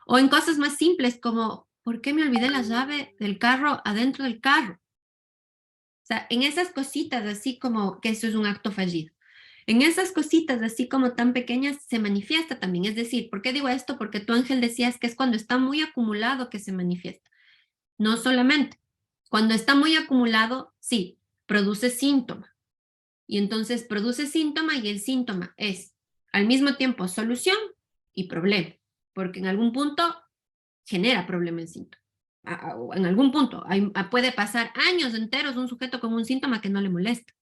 O en cosas más simples como, ¿por qué me olvidé la llave del carro adentro del carro? O sea, en esas cositas así como que eso es un acto fallido. En esas cositas así como tan pequeñas se manifiesta también. Es decir, ¿por qué digo esto? Porque tú, Ángel, decías que es cuando está muy acumulado que se manifiesta. No solamente. Cuando está muy acumulado, sí, produce síntoma. Y entonces produce síntoma y el síntoma es al mismo tiempo solución y problema. Porque en algún punto genera problema el síntoma. En algún punto puede pasar años enteros un sujeto con un síntoma que no le molesta.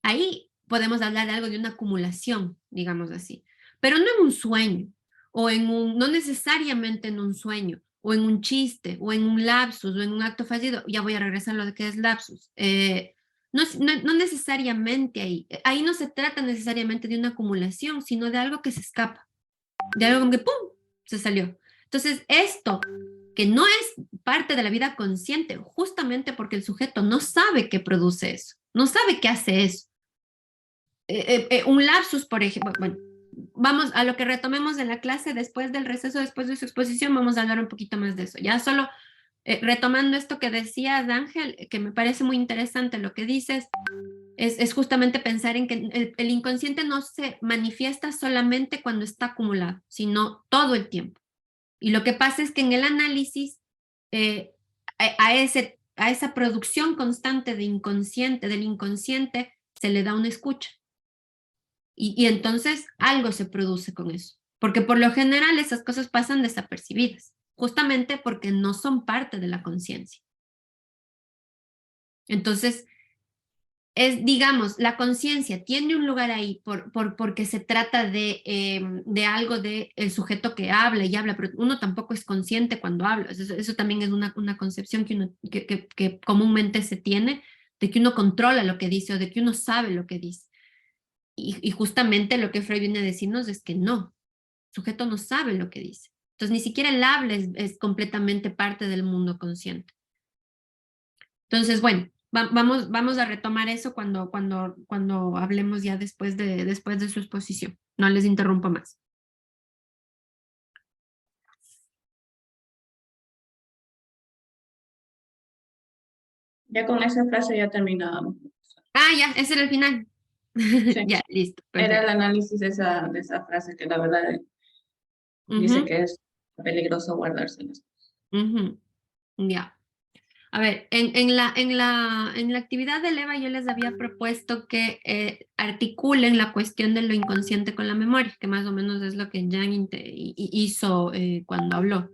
Ahí podemos hablar de algo de una acumulación, digamos así, pero no en un sueño, no necesariamente en un sueño, o en un chiste, o en un lapsus, o en un acto fallido. Ya voy a regresar a lo de que es lapsus. No necesariamente ahí. Ahí no se trata necesariamente de una acumulación, sino de algo que se escapa, de algo que ¡pum! Se salió. Entonces, esto que no es parte de la vida consciente, justamente porque el sujeto no sabe qué produce eso, no sabe qué hace eso. Un lapsus, por ejemplo, bueno, vamos a lo que retomemos en la clase después del receso, después de su exposición, vamos a hablar un poquito más de eso. Ya solo retomando esto que decías, Ángel, que me parece muy interesante lo que dices, es justamente pensar en que el inconsciente no se manifiesta solamente cuando está acumulado, sino todo el tiempo. Y lo que pasa es que en el análisis, a esa producción constante del inconsciente, se le da una escucha. Y entonces algo se produce con eso. Porque por lo general esas cosas pasan desapercibidas, justamente porque no son parte de la conciencia. Entonces, digamos, la conciencia tiene un lugar ahí porque se trata de algo del sujeto que habla y habla, pero uno tampoco es consciente cuando habla. Eso también es una concepción que comúnmente se tiene, de que uno controla lo que dice o de que uno sabe lo que dice. Y justamente lo que Freud viene a decirnos es que no, el sujeto no sabe lo que dice. Entonces, ni siquiera el habla es completamente parte del mundo consciente. Entonces, bueno, vamos a retomar eso cuando hablemos ya después de su exposición. No les interrumpo más. Ya con esa frase ya terminábamos. Ah, ya, ese era el final. Sí. Ya, listo. Era el Perfecto. análisis de esa frase que la verdad dice que es peligroso guardárselas. Ya. A ver, en la actividad de Eva yo les había propuesto que articulen la cuestión de lo inconsciente con la memoria, que más o menos es lo que Jan hizo cuando habló.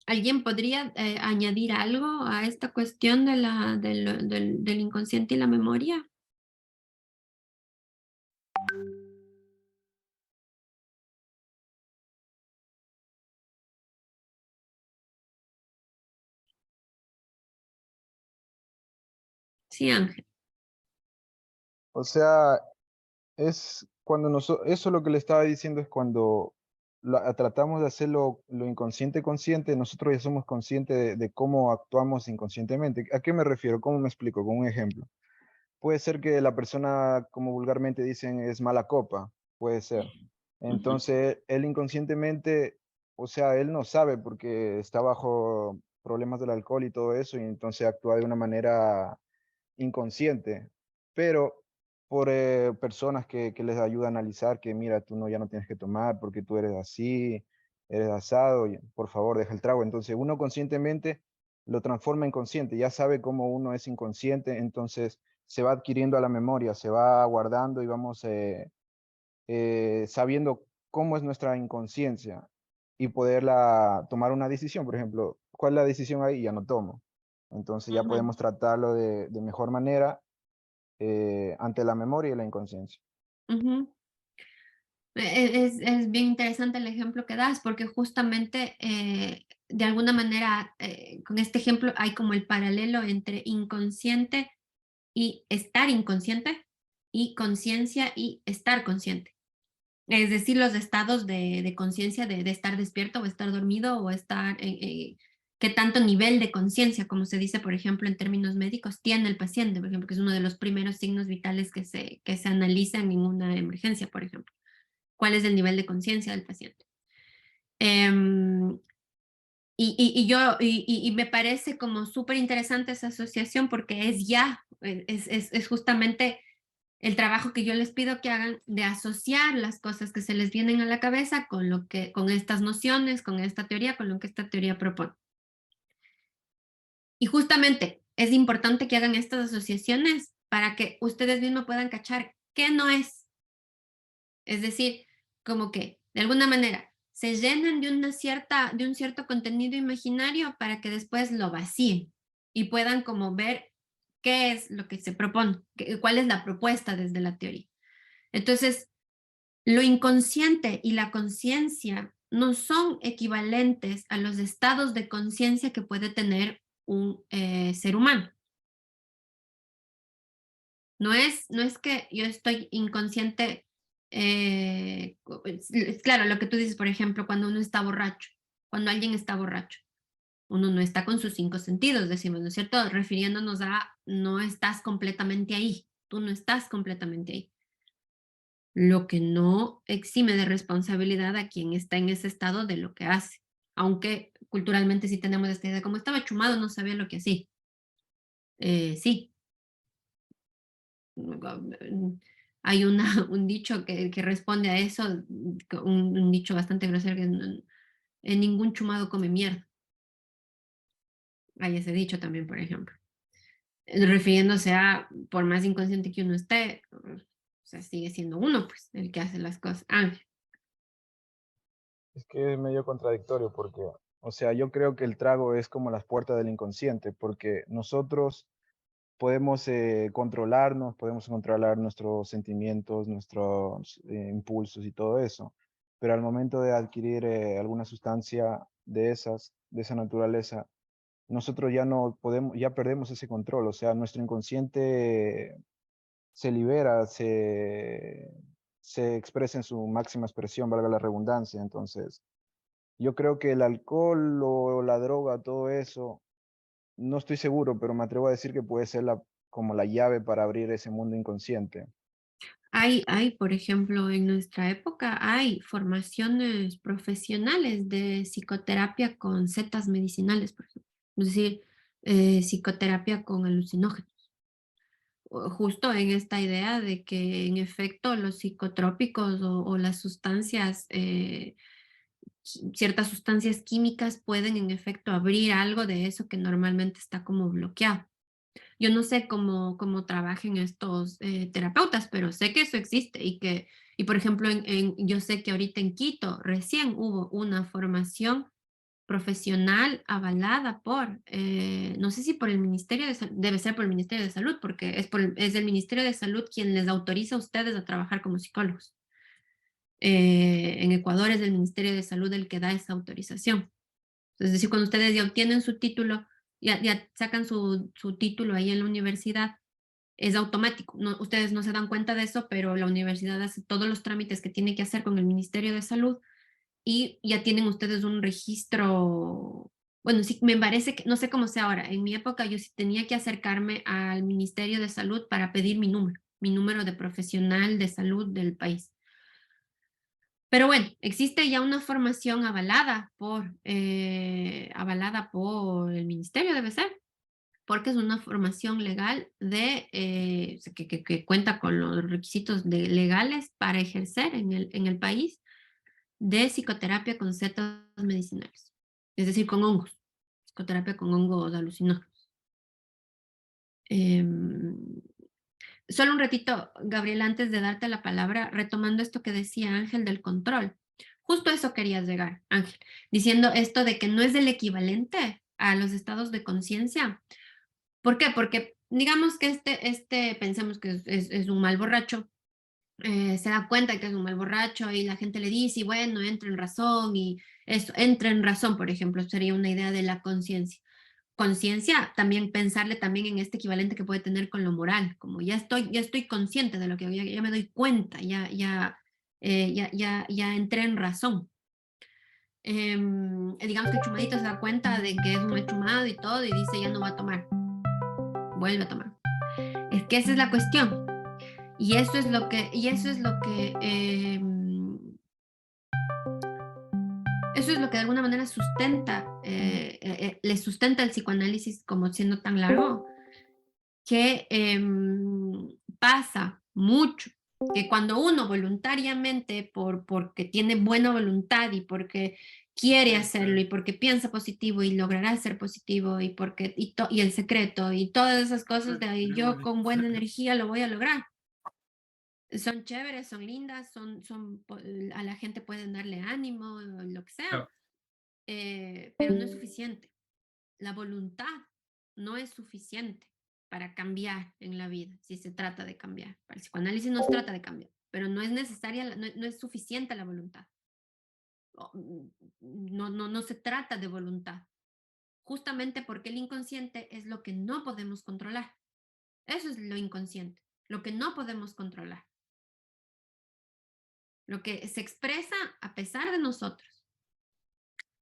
¿Alguien podría añadir algo a esta cuestión del inconsciente y la memoria? Sí, Ángel. O sea, es cuando eso lo que le estaba diciendo es cuando tratamos de hacerlo lo inconsciente consciente, nosotros ya somos conscientes de cómo actuamos inconscientemente. ¿A qué me refiero? ¿Cómo me explico? Con un ejemplo. Puede ser que la persona, como vulgarmente dicen, es mala copa, puede ser. Entonces, él inconscientemente, o sea, él no sabe porque está bajo problemas del alcohol y todo eso, y entonces actúa de una manera inconsciente, pero por personas que les ayuda a analizar que mira, tú no, ya no tienes que tomar porque tú eres así, eres asado, y por favor, deja el trago. Entonces uno conscientemente lo transforma en consciente, ya sabe cómo uno es inconsciente, entonces se va adquiriendo a la memoria, se va guardando y vamos sabiendo cómo es nuestra inconsciencia y poderla tomar una decisión. Por ejemplo, ¿cuál es la decisión ahí? Ya no tomo. Entonces ya Ujú. podemos tratarlo de mejor manera ante la memoria y la inconsciencia. Ujú. Es bien interesante el ejemplo que das, porque justamente de alguna manera con este ejemplo hay como el paralelo entre inconsciente y estar inconsciente y conciencia y estar consciente. Es decir, los estados de conciencia de estar despierto o estar dormido o estar, qué tanto nivel de conciencia, como se dice, por ejemplo, en términos médicos, tiene el paciente, por ejemplo, que es uno de los primeros signos vitales que se analizan en una emergencia, por ejemplo. ¿Cuál es el nivel de conciencia del paciente? Em, y me parece como súper interesante esa asociación porque es ya, es justamente el trabajo que yo les pido que hagan de asociar las cosas que se les vienen a la cabeza con lo que, con estas nociones, con esta teoría, con lo que esta teoría propone. Y justamente es importante que hagan estas asociaciones para que ustedes mismos puedan cachar qué no es. Es decir, como que de alguna manera se llenan de de un cierto contenido imaginario para que después lo vacíen y puedan como ver qué es lo que se propone, cuál es la propuesta desde la teoría. Entonces, lo inconsciente y la conciencia no son equivalentes a los estados de conciencia que puede tener un ser humano. No es que yo estoy inconsciente, es claro, lo que tú dices, por ejemplo, cuando uno está borracho, cuando alguien está borracho, uno no está con sus 5 sentidos, decimos, ¿no es cierto? Refiriéndonos a no estás completamente ahí, tú no estás completamente ahí. Lo que no exime de responsabilidad a quien está en ese estado de lo que hace, aunque culturalmente sí tenemos esta idea, como estaba chumado, no sabía lo que hacía. Sí. Hay un dicho que responde a eso, un dicho bastante grosero, que en ningún chumado come mierda. Hay ese dicho también, por ejemplo. Refiriéndose a, por más inconsciente que uno esté, o sea, sigue siendo uno, pues, el que hace las cosas. Ángel. Es que es medio contradictorio porque, o sea, yo creo que el trago es como las puertas del inconsciente, porque nosotros podemos controlarnos, podemos controlar nuestros sentimientos, nuestros impulsos y todo eso, pero al momento de adquirir alguna sustancia de esa naturaleza, nosotros ya no podemos, ya perdemos ese control, o sea, nuestro inconsciente se libera, se expresa en su máxima expresión, valga la redundancia. Entonces, yo creo que el alcohol o la droga, todo eso, no estoy seguro, pero me atrevo a decir que puede ser como la llave para abrir ese mundo inconsciente. Por ejemplo, en nuestra época hay formaciones profesionales de psicoterapia con setas medicinales, por ejemplo. Es decir, psicoterapia con alucinógenos. Justo en esta idea de que en efecto los psicotrópicos o las sustancias, ciertas sustancias químicas pueden en efecto abrir algo de eso que normalmente está como bloqueado. Yo no sé cómo trabajen estos terapeutas, pero sé que eso existe y por ejemplo, yo sé que ahorita en Quito recién hubo una formación profesional avalada por, no sé si por el Ministerio de Salud, debe ser por el Ministerio de Salud, porque es el Ministerio de Salud quien les autoriza a ustedes a trabajar como psicólogos. En Ecuador es el Ministerio de Salud el que da esa autorización. Es decir, cuando ustedes ya obtienen su título, ya sacan su título ahí en la universidad, es automático. No, ustedes no se dan cuenta de eso, pero la universidad hace todos los trámites que tiene que hacer con el Ministerio de Salud y ya tienen ustedes un registro. Bueno, sí, me parece que, no sé cómo sea ahora, en mi época yo sí tenía que acercarme al Ministerio de Salud para pedir mi número de profesional de salud del país. Pero bueno, existe ya una formación avalada por el ministerio, debe ser, porque es una formación legal que cuenta con los requisitos legales para ejercer en el país de psicoterapia con setas medicinales, es decir, con hongos, psicoterapia con hongos alucinógenos. Solo un ratito, Gabriela, antes de darte la palabra, retomando esto que decía Ángel del control. Justo eso querías llegar, Ángel, diciendo esto de que no es el equivalente a los estados de conciencia. ¿Por qué? Porque digamos que pensemos que es un mal borracho, se da cuenta que es un mal borracho y la gente le dice, y bueno, entra en razón y eso, entra en razón, por ejemplo, sería una idea de la conciencia. Conciencia, también pensarle también en este equivalente que puede tener con lo moral, como ya estoy consciente de lo que hago, ya me doy cuenta, ya entré en razón. Digamos que el chumadito se da cuenta de que es un chumado y todo y dice ya no va a tomar, vuelve a tomar. Es que esa es la cuestión. Y eso es lo que de alguna manera le sustenta el psicoanálisis como siendo tan largo, que pasa mucho, que cuando uno voluntariamente, porque tiene buena voluntad y porque quiere hacerlo y porque piensa positivo y logrará ser positivo y el secreto y todas esas cosas de ahí, yo con buena energía lo voy a lograr. Son chéveres, son lindas, a la gente pueden darle ánimo, lo que sea, pero no es suficiente. La voluntad no es suficiente para cambiar en la vida, si se trata de cambiar. Para el psicoanálisis no se trata de cambiar, pero no es necesaria, no es suficiente la voluntad. No se trata de voluntad, justamente porque el inconsciente es lo que no podemos controlar. Eso es lo inconsciente, lo que no podemos controlar. Lo que se expresa a pesar de nosotros,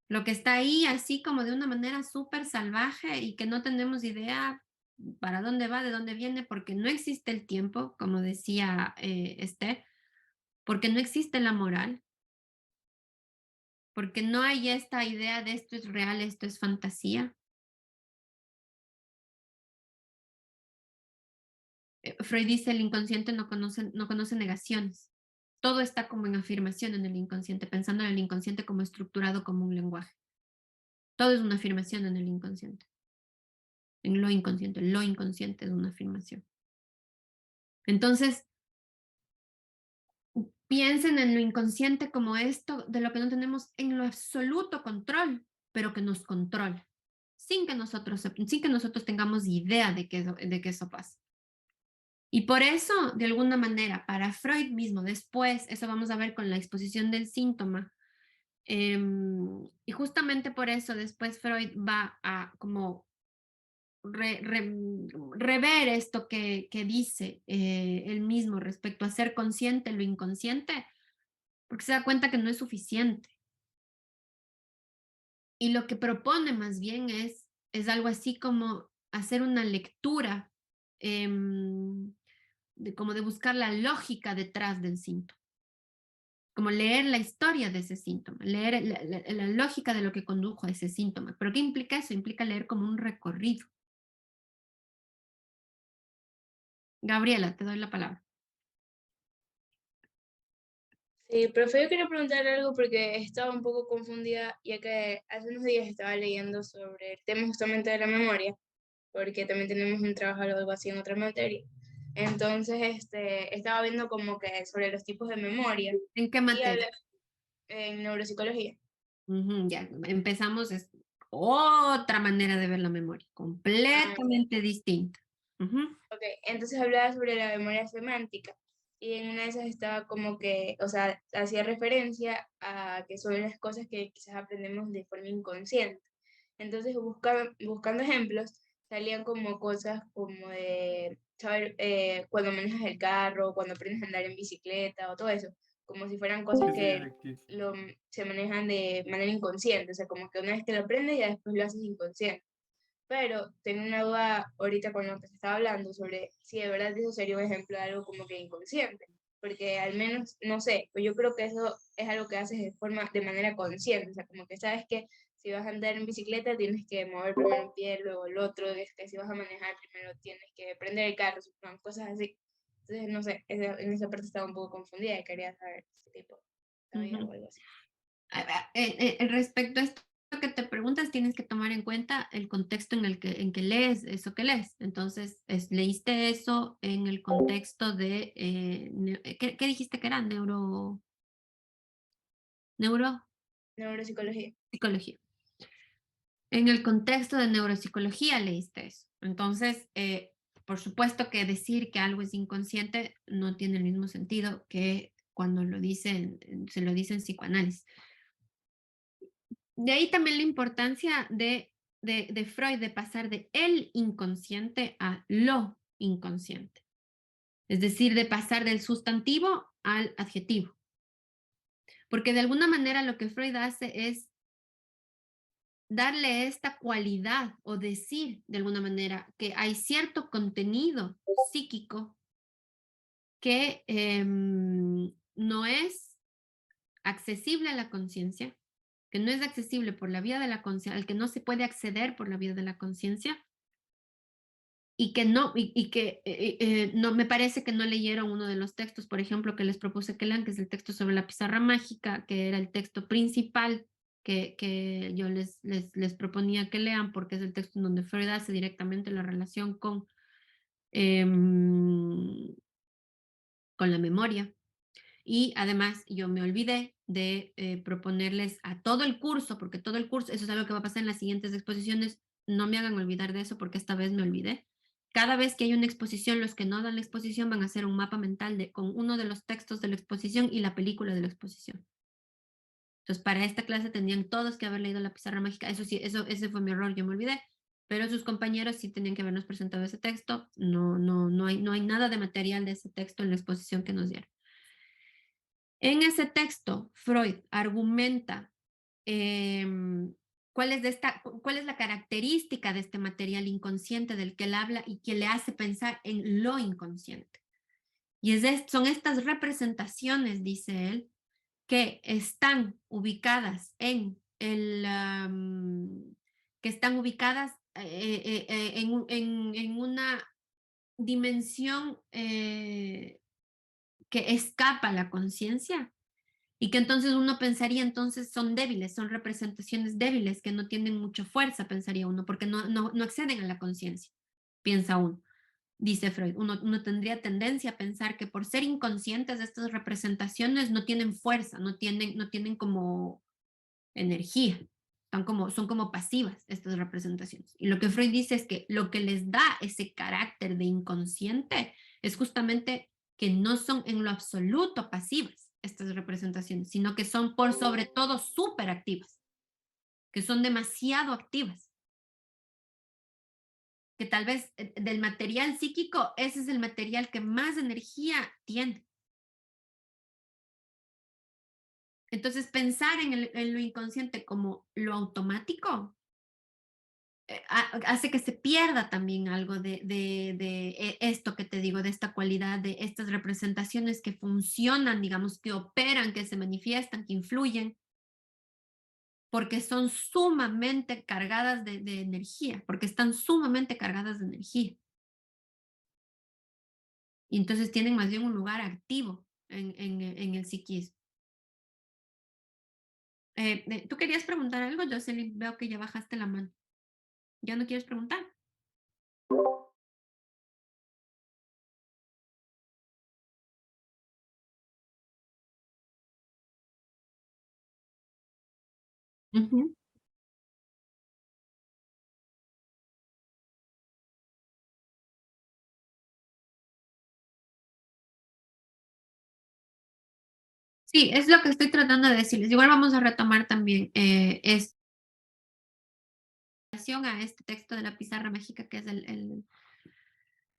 lo que está ahí así como de una manera súper salvaje y que no tenemos idea para dónde va, de dónde viene, porque no existe el tiempo, como decía Esther, porque no existe la moral, porque no hay esta idea de esto es real, esto es fantasía. Freud dice el inconsciente no conoce negaciones. Todo está como en afirmación en el inconsciente, pensando en el inconsciente como estructurado como un lenguaje. Todo es una afirmación en el inconsciente. En lo inconsciente es una afirmación. Entonces, piensen en lo inconsciente como esto de lo que no tenemos en lo absoluto control, pero que nos controla, sin que nosotros tengamos idea de que eso pasa. Y por eso, de alguna manera, para Freud mismo, después, eso vamos a ver con la exposición del síntoma, y justamente por eso después Freud va a como rever esto que dice él mismo respecto a ser consciente lo inconsciente, porque se da cuenta que no es suficiente. Y lo que propone más bien es algo así como hacer una lectura, como de buscar la lógica detrás del síntoma, como leer la historia de ese síntoma, leer la lógica de lo que condujo a ese síntoma. ¿Pero qué implica eso? Implica leer como un recorrido. Gabriela, te doy la palabra. Sí, profe, yo quería preguntar algo porque estaba un poco confundida, ya que hace unos días estaba leyendo sobre el tema justamente de la memoria, porque también tenemos un trabajo o algo así en otra materia. Entonces, estaba viendo como que sobre los tipos de memoria. ¿En qué Y materia? en neuropsicología. Ya empezamos, es otra manera de ver la memoria, completamente distinta. Ok, entonces hablaba sobre la memoria semántica y en una de esas estaba como que, o sea, hacía referencia a que son las cosas que quizás aprendemos de forma inconsciente. Entonces, buscando ejemplos, salían como cosas como de saber cuando manejas el carro, cuando aprendes a andar en bicicleta o todo eso, como si fueran cosas que se manejan de manera inconsciente, o sea, como que una vez que lo aprendes ya después lo haces inconsciente. Pero tengo una duda ahorita con lo que se estaba hablando sobre si de verdad eso sería un ejemplo de algo como que inconsciente, porque al menos, no sé, pues yo creo que eso es algo que haces de manera consciente, o sea, como que sabes que si vas a andar en bicicleta tienes que mover primero un pie, luego el otro, es que si vas a manejar primero tienes que prender el carro, son cosas así. Entonces, no sé, en esa parte estaba un poco confundida y quería saber si tipo, sabía o algo así. Respecto a esto que te preguntas, tienes que tomar en cuenta el contexto en que lees eso que lees. Entonces, leíste eso en el contexto de, ¿qué dijiste que era? Neuropsicología. Psicología. En el contexto de neuropsicología leíste eso. Entonces, por supuesto que decir que algo es inconsciente no tiene el mismo sentido que cuando se lo dice en psicoanálisis. De ahí también la importancia de Freud de pasar de el inconsciente a lo inconsciente. Es decir, de pasar del sustantivo al adjetivo. Porque de alguna manera lo que Freud hace es darle esta cualidad o decir de alguna manera que hay cierto contenido psíquico que no es accesible a la conciencia, que no es accesible por la vía de la conciencia, al que no se puede acceder por la vía de la conciencia, y que no, no, me parece que no leyeron uno de los textos, por ejemplo, que les propuse que lean, que es el texto sobre la pizarra mágica, que era el texto principal que yo les proponía que lean, porque es el texto en donde Freud hace directamente la relación con la memoria. Y además yo me olvidé de proponerles a todo el curso, porque todo el curso, eso es algo que va a pasar en las siguientes exposiciones, no me hagan olvidar de eso porque esta vez me olvidé. Cada vez que hay una exposición, los que no dan la exposición van a hacer un mapa mental con uno de los textos de la exposición y la película de la exposición. Entonces, para esta clase tendrían todos que haber leído la pizarra mágica. Eso sí, ese fue mi error, yo me olvidé. Pero sus compañeros sí tenían que habernos presentado ese texto. No hay nada de material de ese texto en la exposición que nos dieron. En ese texto, Freud argumenta cuál es la característica de este material inconsciente del que él habla y que le hace pensar en lo inconsciente. Y son estas representaciones, dice él, que están ubicadas en una dimensión que escapa a la conciencia y que entonces uno pensaría entonces son débiles, son representaciones débiles que no tienen mucha fuerza, pensaría uno, porque no acceden a la conciencia, piensa uno. Dice Freud, uno tendría tendencia a pensar que por ser inconscientes estas representaciones no tienen fuerza, no tienen como energía, son como pasivas estas representaciones. Y lo que Freud dice es que lo que les da ese carácter de inconsciente es justamente que no son en lo absoluto pasivas estas representaciones, sino que son por sobre todo súper activas, que son demasiado activas. Que tal vez del material psíquico, ese es el material que más energía tiene. Entonces, pensar en lo inconsciente como lo automático hace que se pierda también algo de esto que te digo, de esta cualidad, de estas representaciones que funcionan, digamos, que operan, que se manifiestan, que influyen, porque son sumamente cargadas de energía, porque están sumamente cargadas de energía. Y entonces tienen más bien un lugar activo en el psiquismo. ¿Tú querías preguntar algo, Jocelyn? Veo que ya bajaste la mano. ¿Ya no quieres preguntar? Ujú. Sí, es lo que estoy tratando de decirles. Igual vamos a retomar también relación a este texto de la pizarra mágica, que es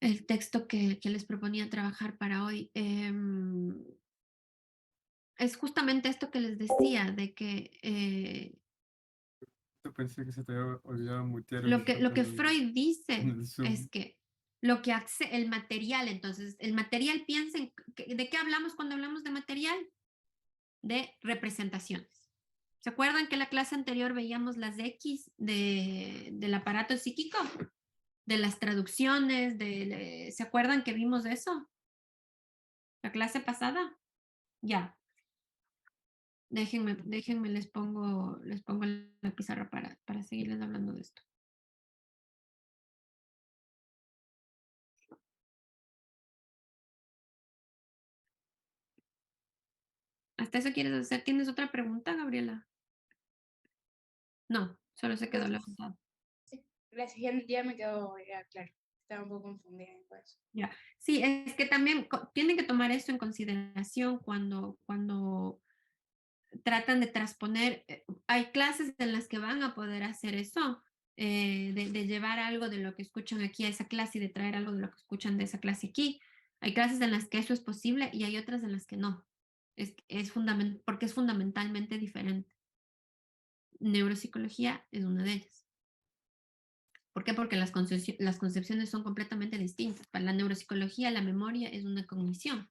el texto que les proponía trabajar para hoy, es justamente esto que les decía, de que Pensé que se te había olvidado mutear lo que el- Freud dice en el Zoom. es que lo que el material, entonces, el material, piensen, ¿de qué hablamos cuando hablamos de material? De representaciones. ¿Se acuerdan que en la clase anterior veíamos las X del aparato psíquico? De las traducciones, ¿se acuerdan que vimos eso? ¿La clase pasada? Ya. Déjenme, les pongo la pizarra para seguirles hablando de esto. ¿Hasta eso quieres hacer? ¿Tienes otra pregunta, Gabriela? No, solo se quedó la pasada. Sí, gracias, ya me quedó ya claro. Estaba un poco confundida por eso. Ya. Sí, es que también tienen que tomar esto en consideración cuando tratan de transponer. Hay clases en las que van a poder hacer eso, de llevar algo de lo que escuchan aquí a esa clase y de traer algo de lo que escuchan de esa clase aquí. Hay clases en las que eso es posible y hay otras en las que no. Porque es fundamentalmente diferente. Neuropsicología es una de ellas. ¿Por qué? Porque las concepciones son completamente distintas. Para la neuropsicología, la memoria es una cognición,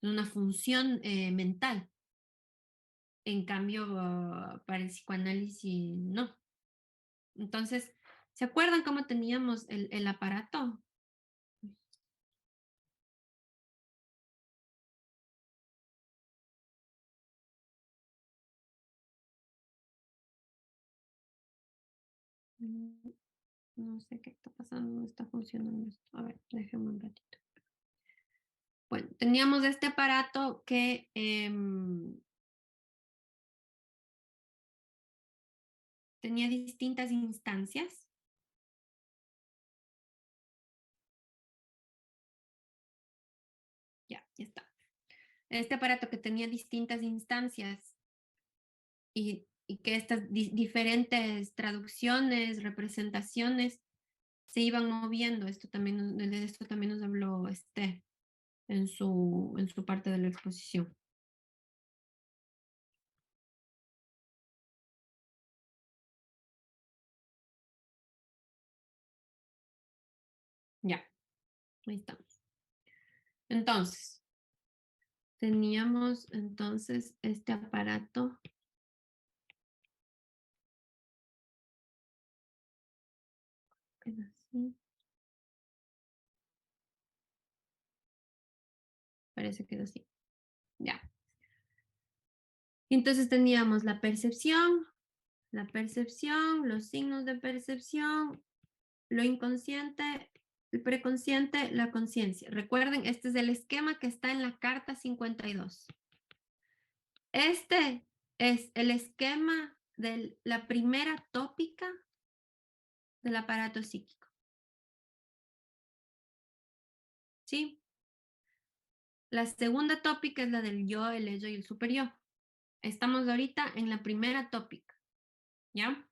es una función mental. En cambio, para el psicoanálisis, no. Entonces, ¿se acuerdan cómo teníamos el aparato? No sé qué está pasando, no está funcionando esto. A ver, déjenme un ratito. Bueno, teníamos este aparato que tenía distintas instancias. Ya está. Este aparato que tenía distintas instancias y que estas diferentes traducciones, representaciones se iban moviendo. De esto también nos habló en su parte de la exposición. Ya, ahí estamos. Entonces, teníamos entonces este aparato. Queda así. Parece que es así. Ya. Entonces teníamos la percepción, los signos de percepción, lo inconsciente, el preconsciente, la conciencia. Recuerden, este es el esquema que está en la carta 52. Este es el esquema de la primera tópica del aparato psíquico. ¿Sí? La segunda tópica es la del yo, el ello y el superior. Estamos ahorita en la primera tópica, ¿ya?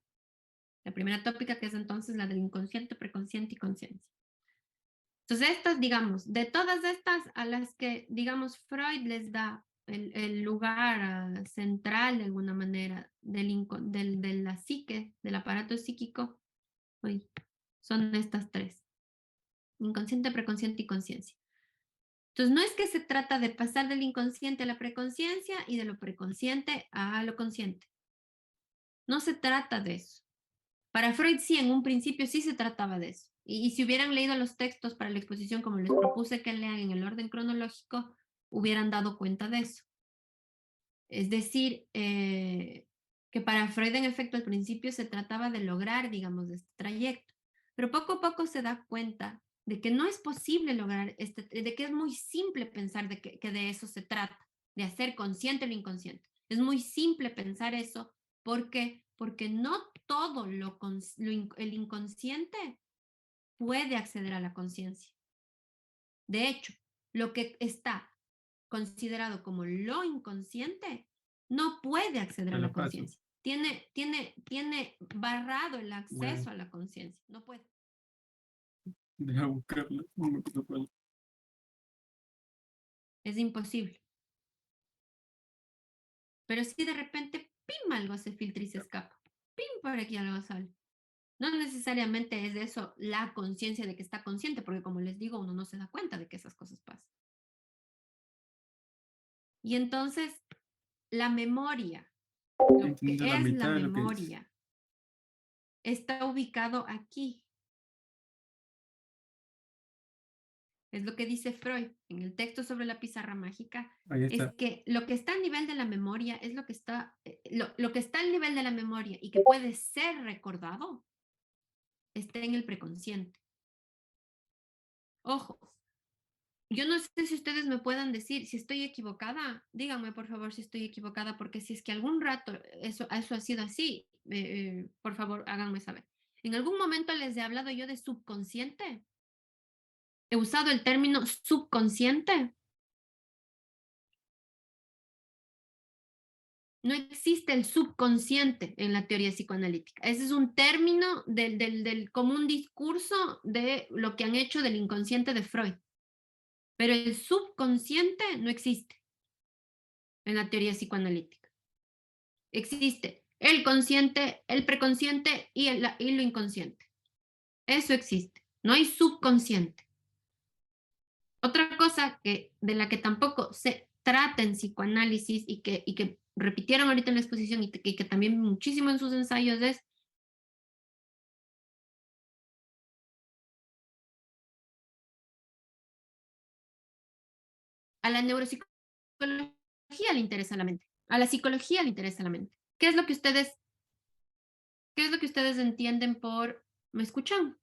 La primera tópica que es entonces la del inconsciente, preconsciente y conciencia. Entonces estas, digamos, de todas estas a las que, digamos, Freud les da el lugar central de alguna manera de la psique, del aparato psíquico, son estas tres: inconsciente, preconsciente y conciencia. Entonces no es que se trata de pasar del inconsciente a la preconciencia y de lo preconsciente a lo consciente. No se trata de eso. Para Freud sí, en un principio sí se trataba de eso. Y si hubieran leído los textos para la exposición como les propuse que lean en el orden cronológico, hubieran dado cuenta de eso. Es decir, que para Freud en efecto al principio se trataba de lograr, digamos, este trayecto. Pero poco a poco se da cuenta de que no es posible lograr, de que es muy simple pensar que de eso se trata, de hacer consciente lo inconsciente. Es muy simple pensar eso porque no todo el inconsciente puede acceder a la conciencia. De hecho, lo que está considerado como lo inconsciente no puede acceder a la conciencia. tiene barrado el acceso a la conciencia. No puede. Deja buscarlo. No me acuerdo cuál. Es imposible. Pero si de repente, pim, algo se filtra y se escapa. Pim, por aquí algo sale. No necesariamente es de eso la conciencia de que está consciente, porque como les digo, uno no se da cuenta de que esas cosas pasan. Y entonces, la memoria, lo que Entiendo la es la mitad de lo que dices. memoria, está ubicado aquí. Es lo que dice Freud en el texto sobre la pizarra mágica, Ahí es está. que lo que está a nivel de la memoria es lo que está, lo que está al nivel de la memoria y que puede ser recordado, está en el preconsciente. Ojo, yo no sé si ustedes me puedan decir si estoy equivocada, díganme por favor si estoy equivocada, porque si es que algún rato eso ha sido así, por favor háganme saber. ¿En algún momento les he hablado yo de subconsciente? ¿He usado el término subconsciente? No existe el subconsciente en la teoría psicoanalítica. Ese es un término del común discurso de lo que han hecho del inconsciente de Freud. Pero el subconsciente no existe en la teoría psicoanalítica. Existe el consciente, el preconsciente y lo inconsciente. Eso existe. No hay subconsciente. Otra cosa de la que tampoco se trata en psicoanálisis y que repitieron ahorita en la exposición y que también muchísimo en sus ensayos es a la neuropsicología le interesa la mente, a la psicología le interesa la mente. ¿Qué es lo que ustedes entienden por, ¿me escuchan?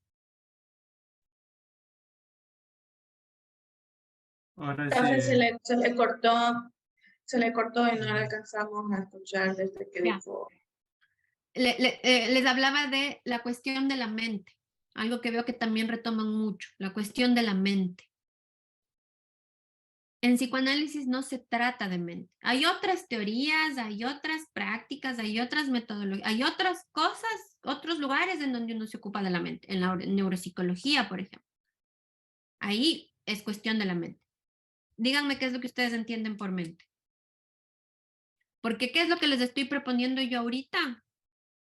Ahora Entonces sí. se le cortó y no alcanzamos a escuchar desde que Ya. dijo. Les hablaba de la cuestión de la mente, algo que veo que también retoman mucho, la cuestión de la mente. En psicoanálisis no se trata de mente. Hay otras teorías, hay otras prácticas, hay otras metodologías, hay otras cosas, otros lugares en donde uno se ocupa de la mente, en la neuropsicología, por ejemplo. Ahí es cuestión de la mente. Díganme qué es lo que ustedes entienden por mente. Porque ¿qué es lo que les estoy proponiendo yo ahorita?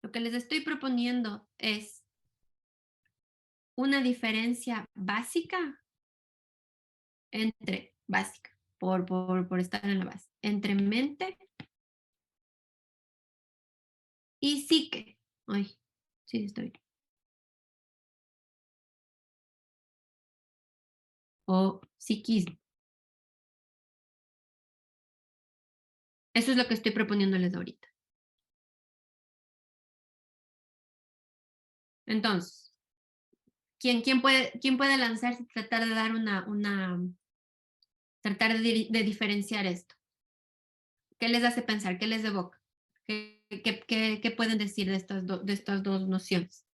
Lo que les estoy proponiendo es una diferencia básica entre, básica, por estar en la base, entre mente y psique. Ay, sí, estoy. O psiquismo. Eso es lo que estoy proponiéndoles ahorita. Entonces, ¿quién puede lanzarse y tratar de dar tratar de diferenciar esto? ¿Qué les hace pensar? ¿Qué les evoca? ¿Qué pueden decir de estas dos nociones?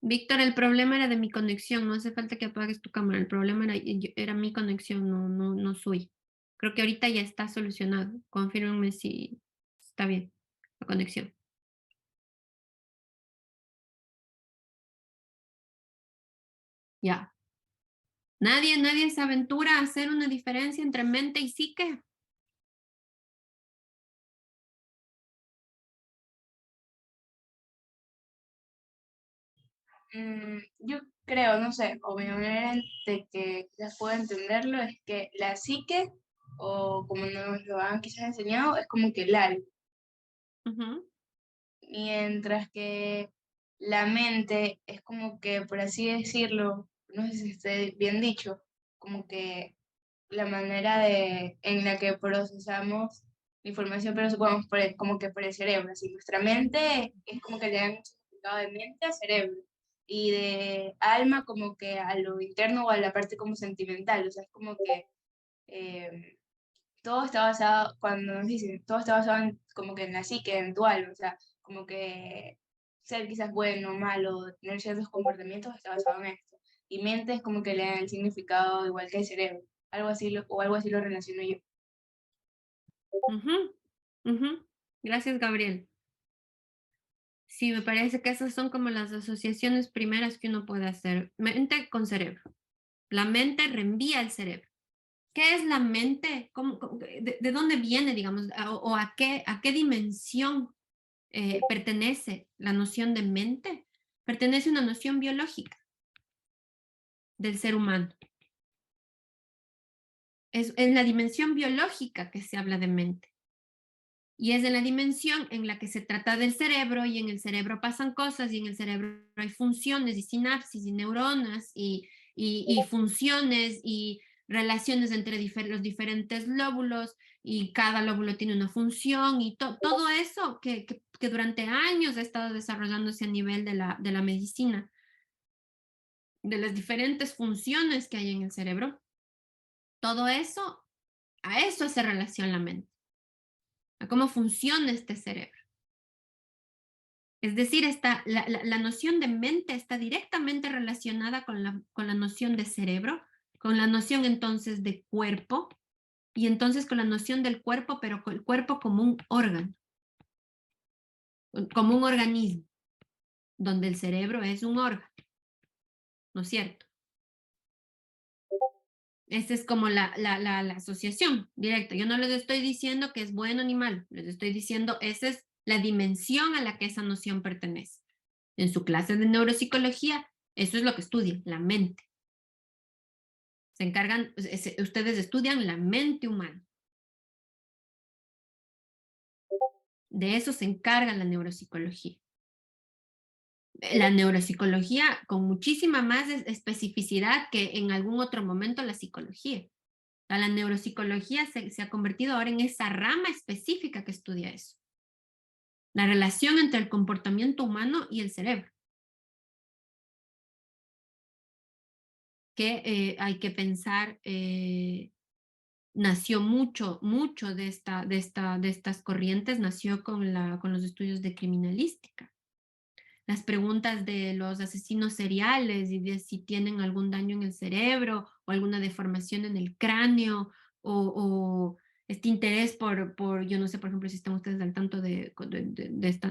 Víctor, el problema era de mi conexión, no hace falta que apagues tu cámara, el problema era mi conexión, no suya. Creo que ahorita ya está solucionado. Confírmenme si está bien la conexión. Ya. Nadie se aventura a hacer una diferencia entre mente y psique. Yo creo, no sé, o mi manera de que quizás pueda entenderlo es que la psique, o como nos lo han quizás enseñado, es como que el alma, Ujú. mientras que la mente es como que, por así decirlo, no sé si esté bien dicho, como que la manera en la que procesamos la información, pero supongamos como que por el cerebro, así nuestra mente es como que le dan un significado de mente a cerebro y de alma como que a lo interno o a la parte como sentimental, o sea, es como que eh, todo está basado, cuando nos dicen, todo está basado como que en la psique, en tu alma, o sea, como que ser quizás bueno o malo, tener ciertos comportamientos está basado en esto. Y mente es como que le dan el significado igual que el cerebro. Algo así o algo así lo relaciono yo. Ujú, ujú. Gracias, Gabriel. Sí, me parece que esas son como las asociaciones primeras que uno puede hacer. Mente con cerebro. La mente reenvía al cerebro. ¿Qué es la mente? ¿De dónde viene, digamos, o a qué dimensión pertenece la noción de mente? Pertenece a una noción biológica del ser humano. Es en la dimensión biológica que se habla de mente. Y es en la dimensión en la que se trata del cerebro, y en el cerebro pasan cosas, y en el cerebro hay funciones y sinapsis y neuronas y funciones y relaciones entre los diferentes lóbulos, y cada lóbulo tiene una función, y todo eso que durante años ha estado desarrollándose a nivel de la medicina, de las diferentes funciones que hay en el cerebro, todo eso, a eso hace relación la mente, a cómo funciona este cerebro. Es decir, la noción de mente está directamente relacionada con la noción de cerebro, con la noción entonces de cuerpo, y entonces con la noción del cuerpo, pero con el cuerpo como un órgano, como un organismo, donde el cerebro es un órgano, ¿no es cierto? Esta es como la asociación directa. Yo no les estoy diciendo que es bueno ni malo, les estoy diciendo esa es la dimensión a la que esa noción pertenece. En su clase de neuropsicología, eso es lo que estudian, la mente. Se encargan, ustedes estudian la mente humana. De eso se encarga la neuropsicología. La neuropsicología con muchísima más especificidad que en algún otro momento la psicología. La neuropsicología se ha convertido ahora en esa rama específica que estudia eso. La relación entre el comportamiento humano y el cerebro. Que hay que pensar, nació mucho de estas corrientes, nació con los estudios de criminalística. Las preguntas de los asesinos seriales y de si tienen algún daño en el cerebro o alguna deformación en el cráneo, o este interés yo no sé, por ejemplo, si están ustedes al tanto de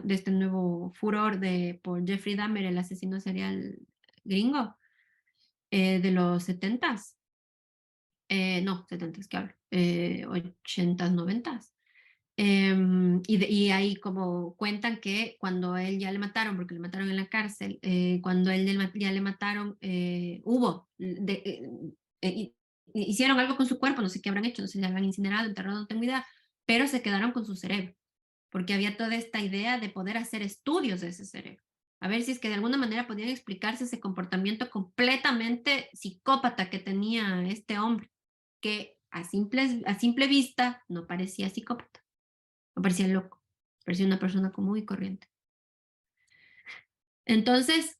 este nuevo furor por Jeffrey Dahmer, el asesino serial gringo, de los 70s. No, 70s, que hablo, 80s, 90s. Y ahí como cuentan que cuando él ya le mataron, porque le mataron en la cárcel, cuando él ya le mataron, hicieron algo con su cuerpo, no sé qué habrán hecho, no sé si le habrán incinerado, enterrado, no tengo idea, pero se quedaron con su cerebro, porque había toda esta idea de poder hacer estudios de ese cerebro, a ver si es que de alguna manera podían explicarse ese comportamiento completamente psicópata que tenía este hombre, que a simple vista no parecía psicópata. Me parecía loco, parecía una persona común y corriente. Entonces,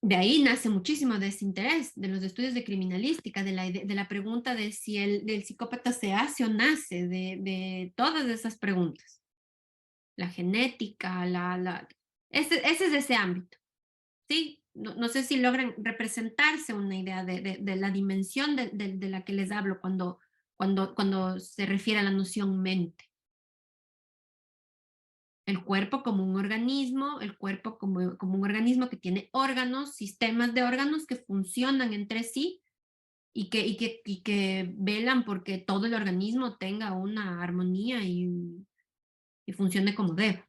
de ahí nace muchísimo desinterés de los estudios de criminalística, de la pregunta de si el psicópata se hace o nace, de todas esas preguntas. La genética, ese es ese ámbito. ¿Sí? No sé si logran representarse una idea de la dimensión de la que les hablo cuando se refiere a la noción mente. El cuerpo como un organismo, el cuerpo como un organismo que tiene órganos, sistemas de órganos que funcionan entre sí y que velan porque todo el organismo tenga una armonía y funcione como debe.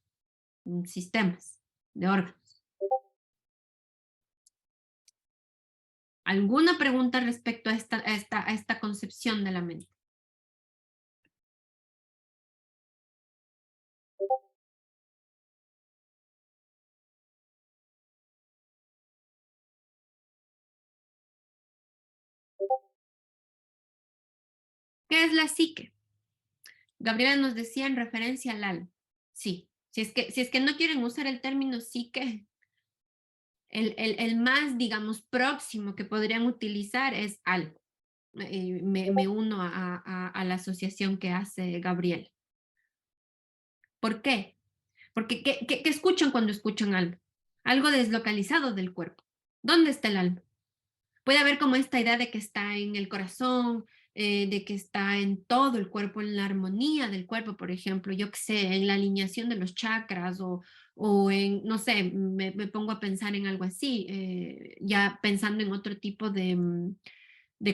Sistemas de órganos. ¿Alguna pregunta respecto a esta concepción de la mente? ¿Qué es la psique? Gabriela nos decía en referencia al alma. Sí, si es que no quieren usar el término psique, el más, digamos, próximo que podrían utilizar es algo. Me uno a la asociación que hace Gabriel. ¿Por qué? Porque ¿qué escuchan cuando escuchan algo? Algo deslocalizado del cuerpo. ¿Dónde está el alma? Puede haber como esta idea de que está en el corazón, de que está en todo el cuerpo, en la armonía del cuerpo, por ejemplo, yo qué sé, en la alineación de los chakras o en, no sé, me pongo a pensar en algo así, ya pensando en otro tipo de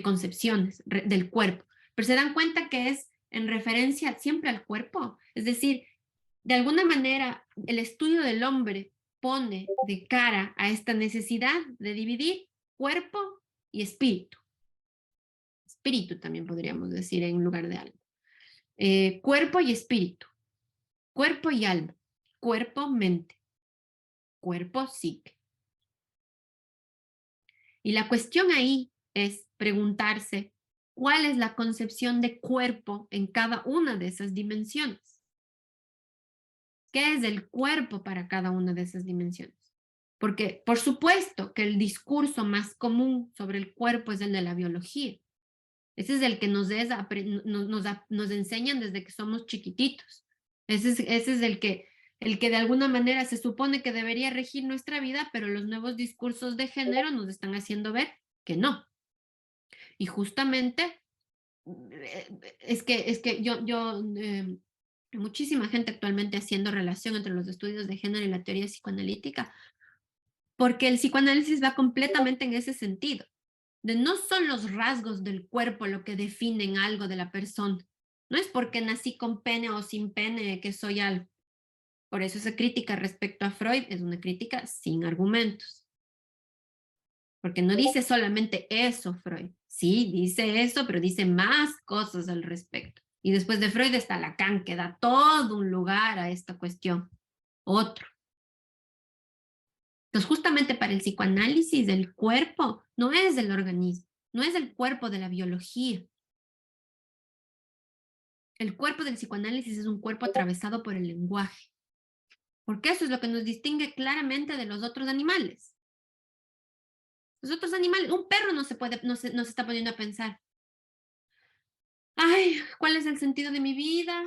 concepciones del cuerpo. Pero se dan cuenta que es en referencia siempre al cuerpo. Es decir, de alguna manera, el estudio del hombre pone de cara a esta necesidad de dividir cuerpo y espíritu. Espíritu también podríamos decir en lugar de alma. Cuerpo y espíritu. Cuerpo y alma. Cuerpo, mente. Cuerpo, psique. Y la cuestión ahí es preguntarse cuál es la concepción de cuerpo en cada una de esas dimensiones. ¿Qué es el cuerpo para cada una de esas dimensiones? Porque por supuesto que el discurso más común sobre el cuerpo es el de la biología. Ese es el que nos enseñan desde que somos chiquititos. Ese es el que de alguna manera se supone que debería regir nuestra vida, pero los nuevos discursos de género nos están haciendo ver que no. Y justamente es que hay muchísima gente actualmente haciendo relación entre los estudios de género y la teoría psicoanalítica, porque el psicoanálisis va completamente en ese sentido, de no son los rasgos del cuerpo lo que definen algo de la persona, no es porque nací con pene o sin pene que soy algo. Por eso esa crítica respecto a Freud es una crítica sin argumentos, porque no dice solamente eso Freud, sí, dice eso, pero dice más cosas al respecto. Y después de Freud está Lacan, que da todo un lugar a esta cuestión, otro. Entonces, justamente para el psicoanálisis, el cuerpo no es del organismo, no es el cuerpo de la biología. El cuerpo del psicoanálisis es un cuerpo atravesado por el lenguaje, porque eso es lo que nos distingue claramente de los otros animales. Los otros animales, un perro no se está poniendo a pensar, ay, ¿cuál es el sentido de mi vida?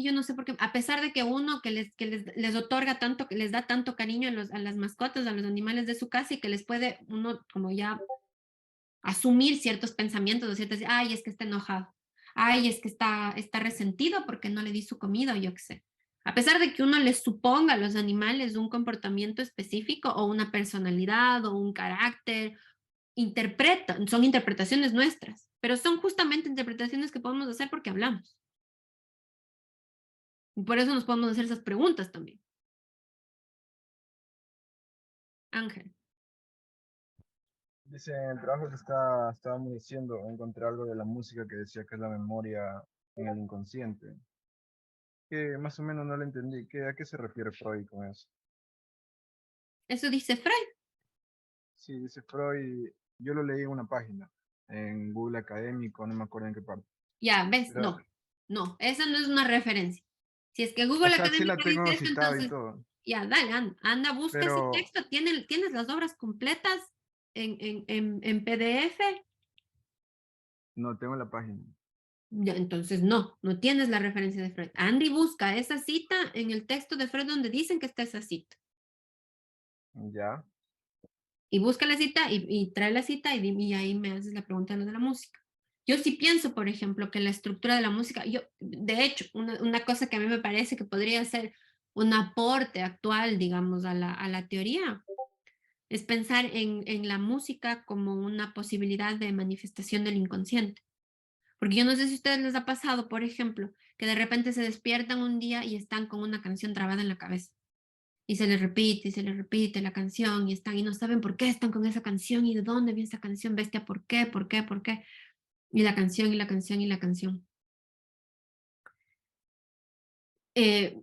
Yo no sé por qué, a pesar de que uno que les otorga tanto, que les da tanto cariño a las mascotas, a los animales de su casa y que les puede uno como ya asumir ciertos pensamientos o ciertas, ay, es que está enojado, ay, es que está resentido porque no le di su comida o yo qué sé. A pesar de que uno les suponga a los animales un comportamiento específico o una personalidad o un carácter, son interpretaciones nuestras, pero son justamente interpretaciones que podemos hacer porque hablamos. Y por eso nos podemos hacer esas preguntas también. Ángel. Dice, en el trabajo que estábamos diciendo, encontré algo de la música que decía que es la memoria en el inconsciente. Que más o menos no lo entendí. ¿A qué se refiere Freud con eso? Eso dice Freud. Sí, dice Freud, yo lo leí en una página, en Google Académico, no me acuerdo en qué parte. Ya, ¿ves? Pero, No, esa no es una referencia. Si es que o Google sea, sí la Académica tengo dice eso, citado y entonces, todo, ya, dale, anda, busca ese pero texto. ¿Tienes las obras completas en PDF? no tengo la página. Ya, entonces no tienes la referencia de Freud. Andy busca esa cita en el texto de Freud donde dicen que está esa cita. Ya. Y busca la cita y trae la cita y ahí me haces la pregunta de lo de la música. Yo sí pienso, por ejemplo, que la estructura de la música, de hecho, una cosa que a mí me parece que podría ser un aporte actual, digamos, a la teoría, es pensar en la música como una posibilidad de manifestación del inconsciente. Porque yo no sé si a ustedes les ha pasado, por ejemplo, que de repente se despiertan un día y están con una canción trabada en la cabeza. Y se les repite y se les repite la canción y no saben por qué están con esa canción y de dónde viene esa canción, bestia, por qué, por qué, por qué. Y la canción y la canción y la canción. Eh,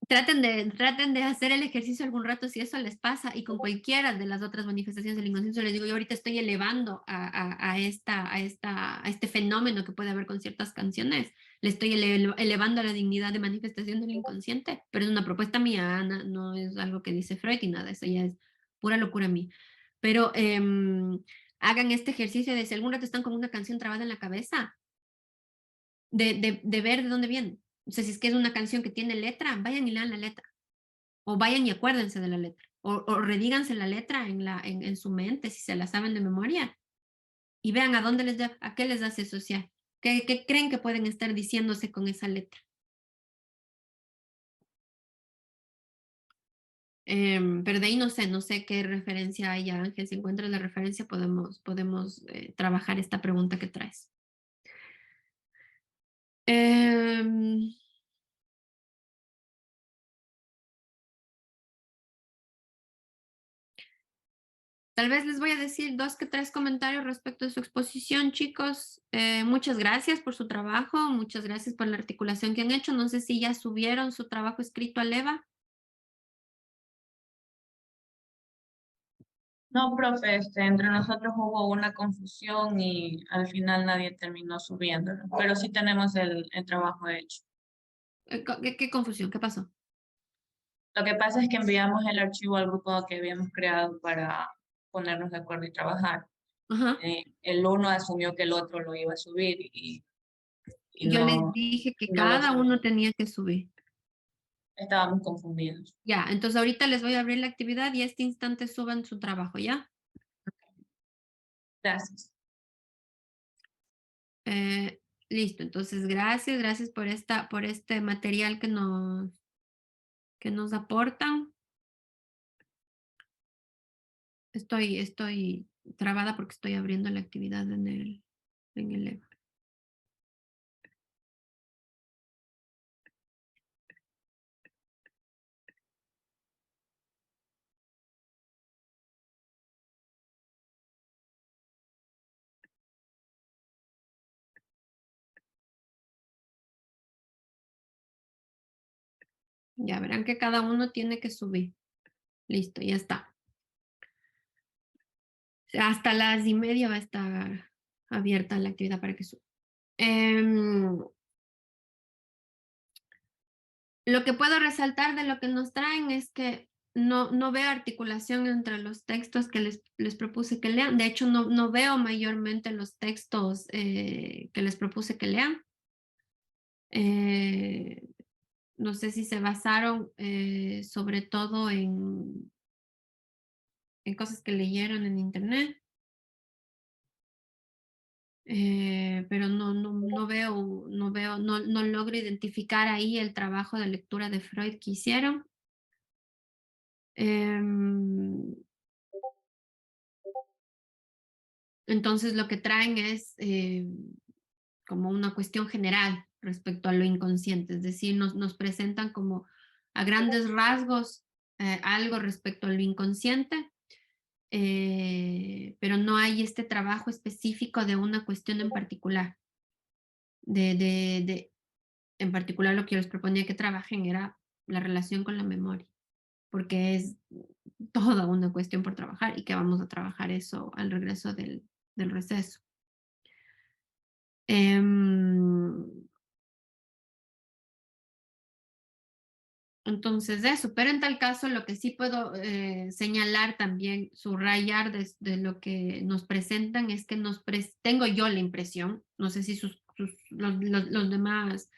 traten de hacer el ejercicio algún rato si eso les pasa y con cualquiera de las otras manifestaciones del inconsciente. Les digo, yo ahorita estoy elevando a este fenómeno que puede haber con ciertas canciones. Le estoy elevando a la dignidad de manifestación del inconsciente, pero es una propuesta mía, Ana, no es algo que dice Freud y nada, eso ya es pura locura mía. Pero hagan este ejercicio de si algún rato están con una canción trabada en la cabeza, de ver de dónde viene. O sea, si es que es una canción que tiene letra, vayan y lean la letra. O vayan y acuérdense de la letra. O redíganse la letra en su mente, si se la saben de memoria. Y vean a dónde a qué les hace asociar. ¿Qué creen que pueden estar diciéndose con esa letra? Pero de ahí no sé qué referencia hay, Ángel. Si encuentras la referencia, podemos trabajar esta pregunta que traes. Em, Tal vez les voy a decir 2 que 3 comentarios respecto de su exposición, chicos. Muchas gracias por su trabajo, muchas gracias por la articulación que han hecho. No sé si ya subieron su trabajo escrito a Leva. No, profe, entre nosotros hubo una confusión y al final nadie terminó subiéndolo, pero sí tenemos el trabajo hecho. ¿Qué confusión? ¿Qué pasó? Lo que pasa es que enviamos el archivo al grupo que habíamos creado para ponernos de acuerdo y trabajar. Ajá. El uno asumió que el otro lo iba a subir y Yo les no, dije que no lo cada subió. uno tenía que subir. Estábamos confundidos. Ya, entonces ahorita les voy a abrir la actividad y este instante suban su trabajo, ¿ya? Gracias. Listo, entonces gracias por este material que nos aportan. Estoy trabada porque estoy abriendo la actividad en el EVA. Ya verán que cada uno tiene que subir. Listo, ya está. Hasta las 1:30 va a estar abierta la actividad para que suba. Lo que puedo resaltar de lo que nos traen es que no veo articulación entre los textos que les propuse que lean. De hecho, no veo mayormente los textos que les propuse que lean. No sé si se basaron sobre todo en cosas que leyeron en internet. Pero no logro identificar ahí el trabajo de lectura de Freud que hicieron. Entonces lo que traen es como una cuestión general respecto a lo inconsciente, es decir, nos presentan como a grandes rasgos algo respecto a lo inconsciente, pero no hay este trabajo específico de una cuestión en particular. En particular lo que yo les proponía que trabajen era la relación con la memoria, porque es toda una cuestión por trabajar y que vamos a trabajar eso al regreso del receso. Entonces eso, pero en tal caso lo que sí puedo señalar también, subrayar de lo que nos presentan es que tengo yo la impresión, no sé si los demás,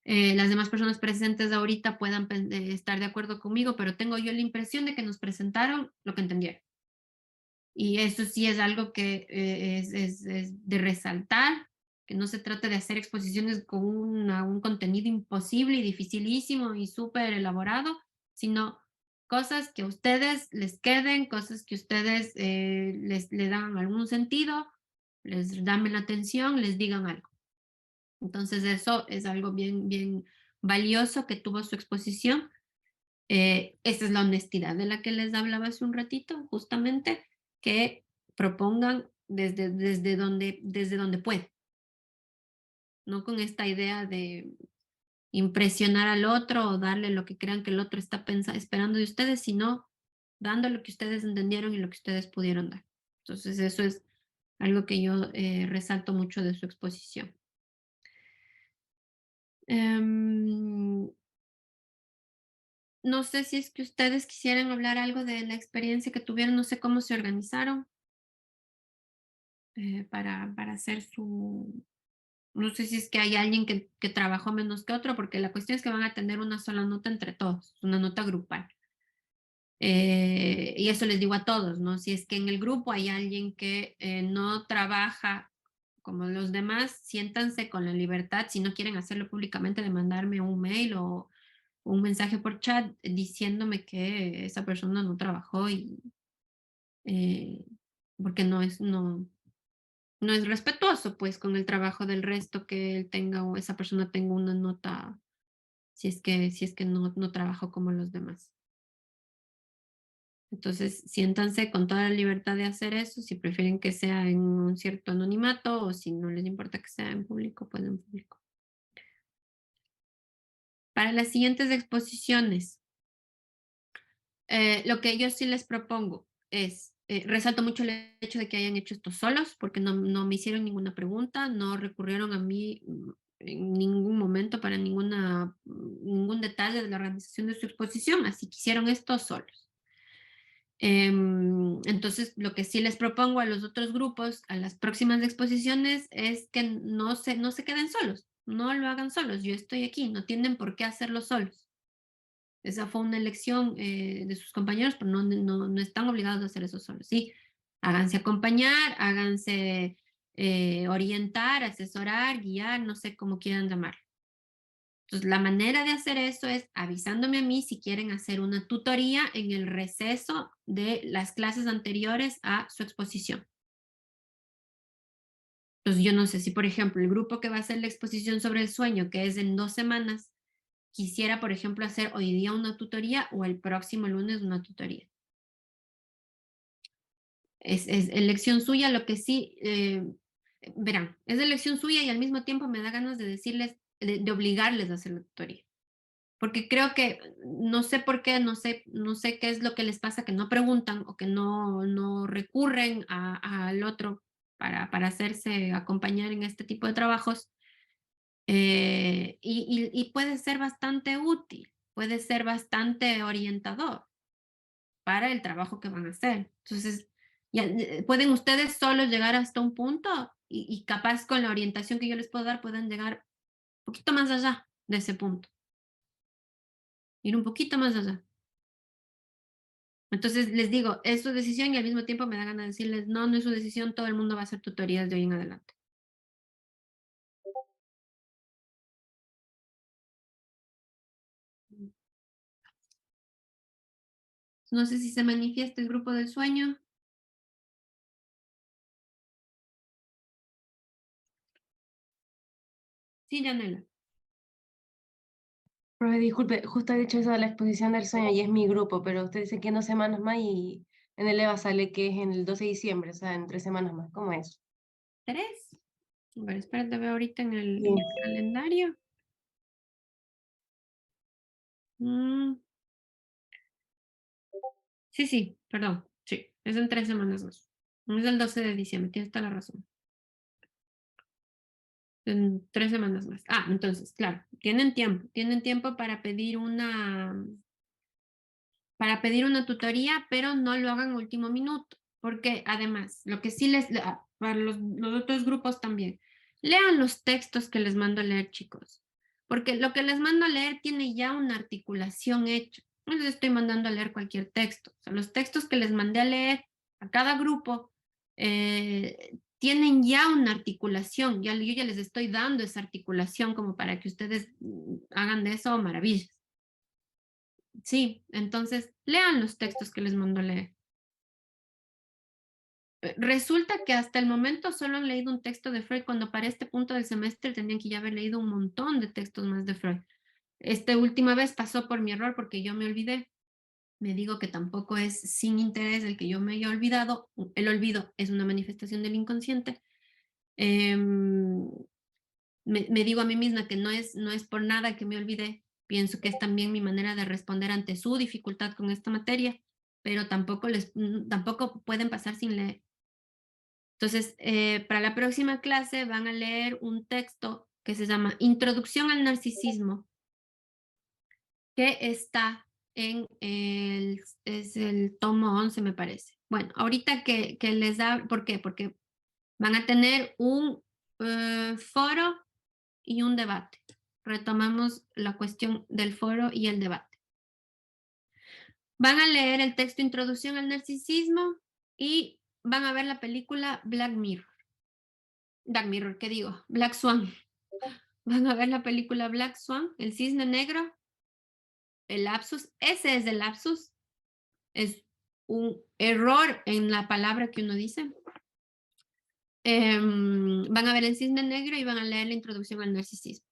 las demás personas presentes ahorita puedan estar de acuerdo conmigo, pero tengo yo la impresión de que nos presentaron lo que entendieron. Y eso sí es algo que es de resaltar, que no se trata de hacer exposiciones con un contenido imposible y dificilísimo y súper elaborado, sino cosas que a ustedes les queden, cosas que ustedes le dan algún sentido, les llamen la atención, les digan algo. Entonces eso es algo bien valioso que tuvo su exposición. Esa es la honestidad de la que les hablaba hace un ratito, justamente, que propongan desde donde pueden, no con esta idea de impresionar al otro o darle lo que crean que el otro está esperando de ustedes, sino dando lo que ustedes entendieron y lo que ustedes pudieron dar. Entonces eso es algo que yo resalto mucho de su exposición. No sé si es que ustedes quisieran hablar algo de la experiencia que tuvieron, no sé cómo se organizaron para hacer No sé si es que hay alguien que trabajó menos que otro, porque la cuestión es que van a tener una sola nota entre todos, una nota grupal. Y eso les digo a todos, ¿no? Si es que en el grupo hay alguien que no trabaja como los demás, siéntanse con la libertad, si no quieren hacerlo públicamente, de mandarme un mail o un mensaje por chat diciéndome que esa persona no trabajó y porque no es respetuoso pues con el trabajo del resto que él tenga o esa persona tenga una nota si es que no trabajó como los demás. Entonces, siéntanse con toda la libertad de hacer eso, si prefieren que sea en un cierto anonimato o si no les importa que sea en público, pues en público. Para las siguientes exposiciones, lo que yo sí les propongo es, resalto mucho el hecho de que hayan hecho esto solos, porque no me hicieron ninguna pregunta, no recurrieron a mí en ningún momento para ningún detalle de la organización de su exposición, así que hicieron esto solos. Entonces, lo que sí les propongo a los otros grupos, a las próximas exposiciones, es que no se queden solos, no lo hagan solos. Yo estoy aquí, no tienen por qué hacerlo solos. Esa fue una elección de sus compañeros, pero no están obligados a hacer eso solos. Sí, háganse acompañar, háganse orientar, asesorar, guiar, no sé cómo quieran llamarlo. Entonces, la manera de hacer eso es avisándome a mí si quieren hacer una tutoría en el receso de las clases anteriores a su exposición. Entonces, yo no sé si, por ejemplo, el grupo que va a hacer la exposición sobre el sueño, que es en 2 semanas, quisiera, por ejemplo, hacer hoy día una tutoría o el próximo lunes una tutoría. Es elección suya, lo que sí, verán, es elección suya y al mismo tiempo me da ganas de decirles, de obligarles a hacer la tutoría. Porque creo que, no sé por qué, no sé qué es lo que les pasa, que no preguntan o que no recurren al otro para hacerse acompañar en este tipo de trabajos. Y puede ser bastante útil, puede ser bastante orientador para el trabajo que van a hacer. Entonces, ya, pueden ustedes solos llegar hasta un punto y capaz con la orientación que yo les puedo dar pueden llegar un poquito más allá de ese punto. Ir un poquito más allá. Entonces les digo, es su decisión y al mismo tiempo me da ganas de decirles, no es su decisión, todo el mundo va a hacer tutorías de hoy en adelante. No sé si se manifiesta el grupo del sueño. Sí, Yanela. Profe, disculpe, justo he dicho eso de la exposición del sueño y es mi grupo, pero usted dice que en 2 semanas más y en el EVA sale que es en el 12 de diciembre, o sea, en 3 semanas más. ¿Cómo es? 3. A ver, espérate, veo ahorita en el Sí. calendario. Sí, perdón. Sí, es en 3 semanas más. Es el 12 de diciembre, tienes toda la razón. En 3 semanas más. Ah, entonces, claro, tienen tiempo para pedir una tutoría, pero no lo hagan último minuto, porque además, lo que sí para los otros grupos también, lean los textos que les mando a leer, chicos, porque lo que les mando a leer tiene ya una articulación hecha. No les estoy mandando a leer cualquier texto. O sea, los textos que les mandé a leer a cada grupo tienen ya una articulación. Yo ya les estoy dando esa articulación como para que ustedes hagan de eso maravillas. Sí, entonces lean los textos que les mando a leer. Resulta que hasta el momento solo han leído un texto de Freud, cuando para este punto del semestre tendrían que ya haber leído un montón de textos más de Freud. Esta última vez pasó por mi error porque yo me olvidé. Me digo que tampoco es sin interés el que yo me haya olvidado. El olvido es una manifestación del inconsciente. Me digo a mí misma que no es por nada que me olvidé. Pienso que es también mi manera de responder ante su dificultad con esta materia, pero tampoco pueden pasar sin leer. Entonces, para la próxima clase van a leer un texto que se llama Introducción al Narcisismo, que está es el tomo 11, me parece. Bueno, ahorita que les da, ¿por qué? Porque van a tener foro y un debate. Retomamos la cuestión del foro y el debate. Van a leer el texto Introducción al Narcisismo y van a ver la película Black Mirror. Black Mirror, ¿qué digo? Black Swan. Van a ver la película Black Swan, El Cisne Negro, el lapsus. Ese es el lapsus. Es un error en la palabra que uno dice. Van a ver El Cisne Negro y van a leer la Introducción al Narcisismo.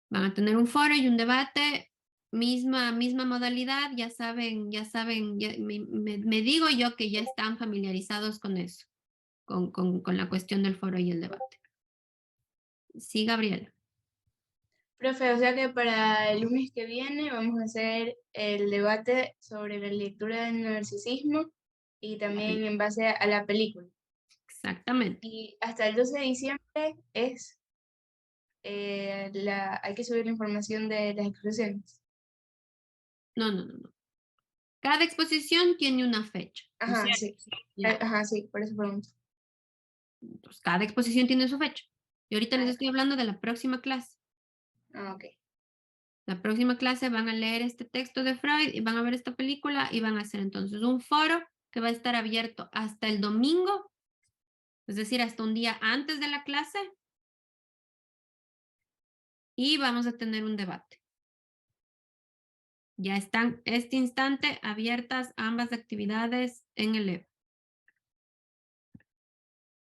Van a tener un foro y un debate, misma modalidad, ya saben, me digo yo que ya están familiarizados con eso, con la cuestión del foro y el debate. Sí, Gabriela. Profe, o sea que para el lunes que viene vamos a hacer el debate sobre la lectura del narcisismo y también en base a la película. Exactamente. Y hasta el 12 de diciembre es hay que subir la información de las exclusiones. No. Cada exposición tiene una fecha. ¿no es Ajá, cierto? sí. Ya. Ajá, sí, por eso pregunto. Entonces, cada exposición tiene su fecha. Y ahorita les Ah. estoy hablando de la próxima clase. Ah, ok. La próxima clase van a leer este texto de Freud y van a ver esta película y van a hacer entonces un foro que va a estar abierto hasta el domingo, es decir, hasta un día antes de la clase. Y vamos a tener un debate. Ya están este instante abiertas ambas actividades en el EVA.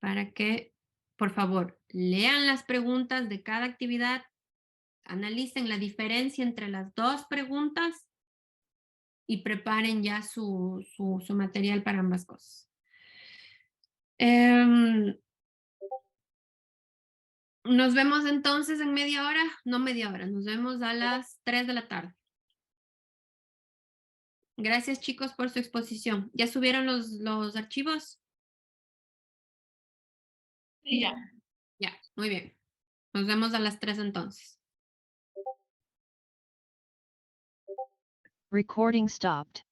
Para que, por favor, lean las preguntas de cada actividad, analicen la diferencia entre las dos preguntas y preparen ya su material para ambas cosas. Nos vemos entonces en media hora, no media hora, nos vemos a las 3 de la tarde. Gracias chicos por su exposición. ¿Ya subieron los archivos? Sí, ya. Ya, muy bien. Nos vemos a las 3 entonces. Recording stopped.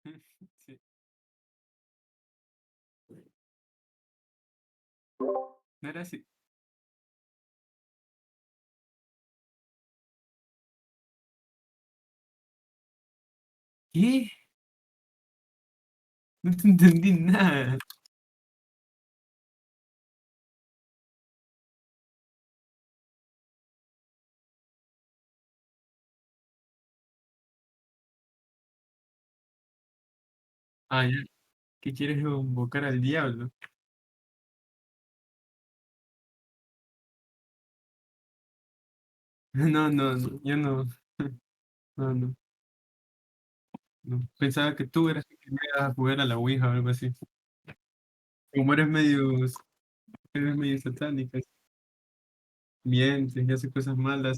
Sí. No era así. ¿Qué? No te entendí nada. Ah, ya. ¿Qué quieres invocar al diablo? No, no, no, yo no. No, no, no. Pensaba que tú eras el que iba a jugar a la Ouija o algo así. Como eres medio satánica, mientes y haces cosas malas.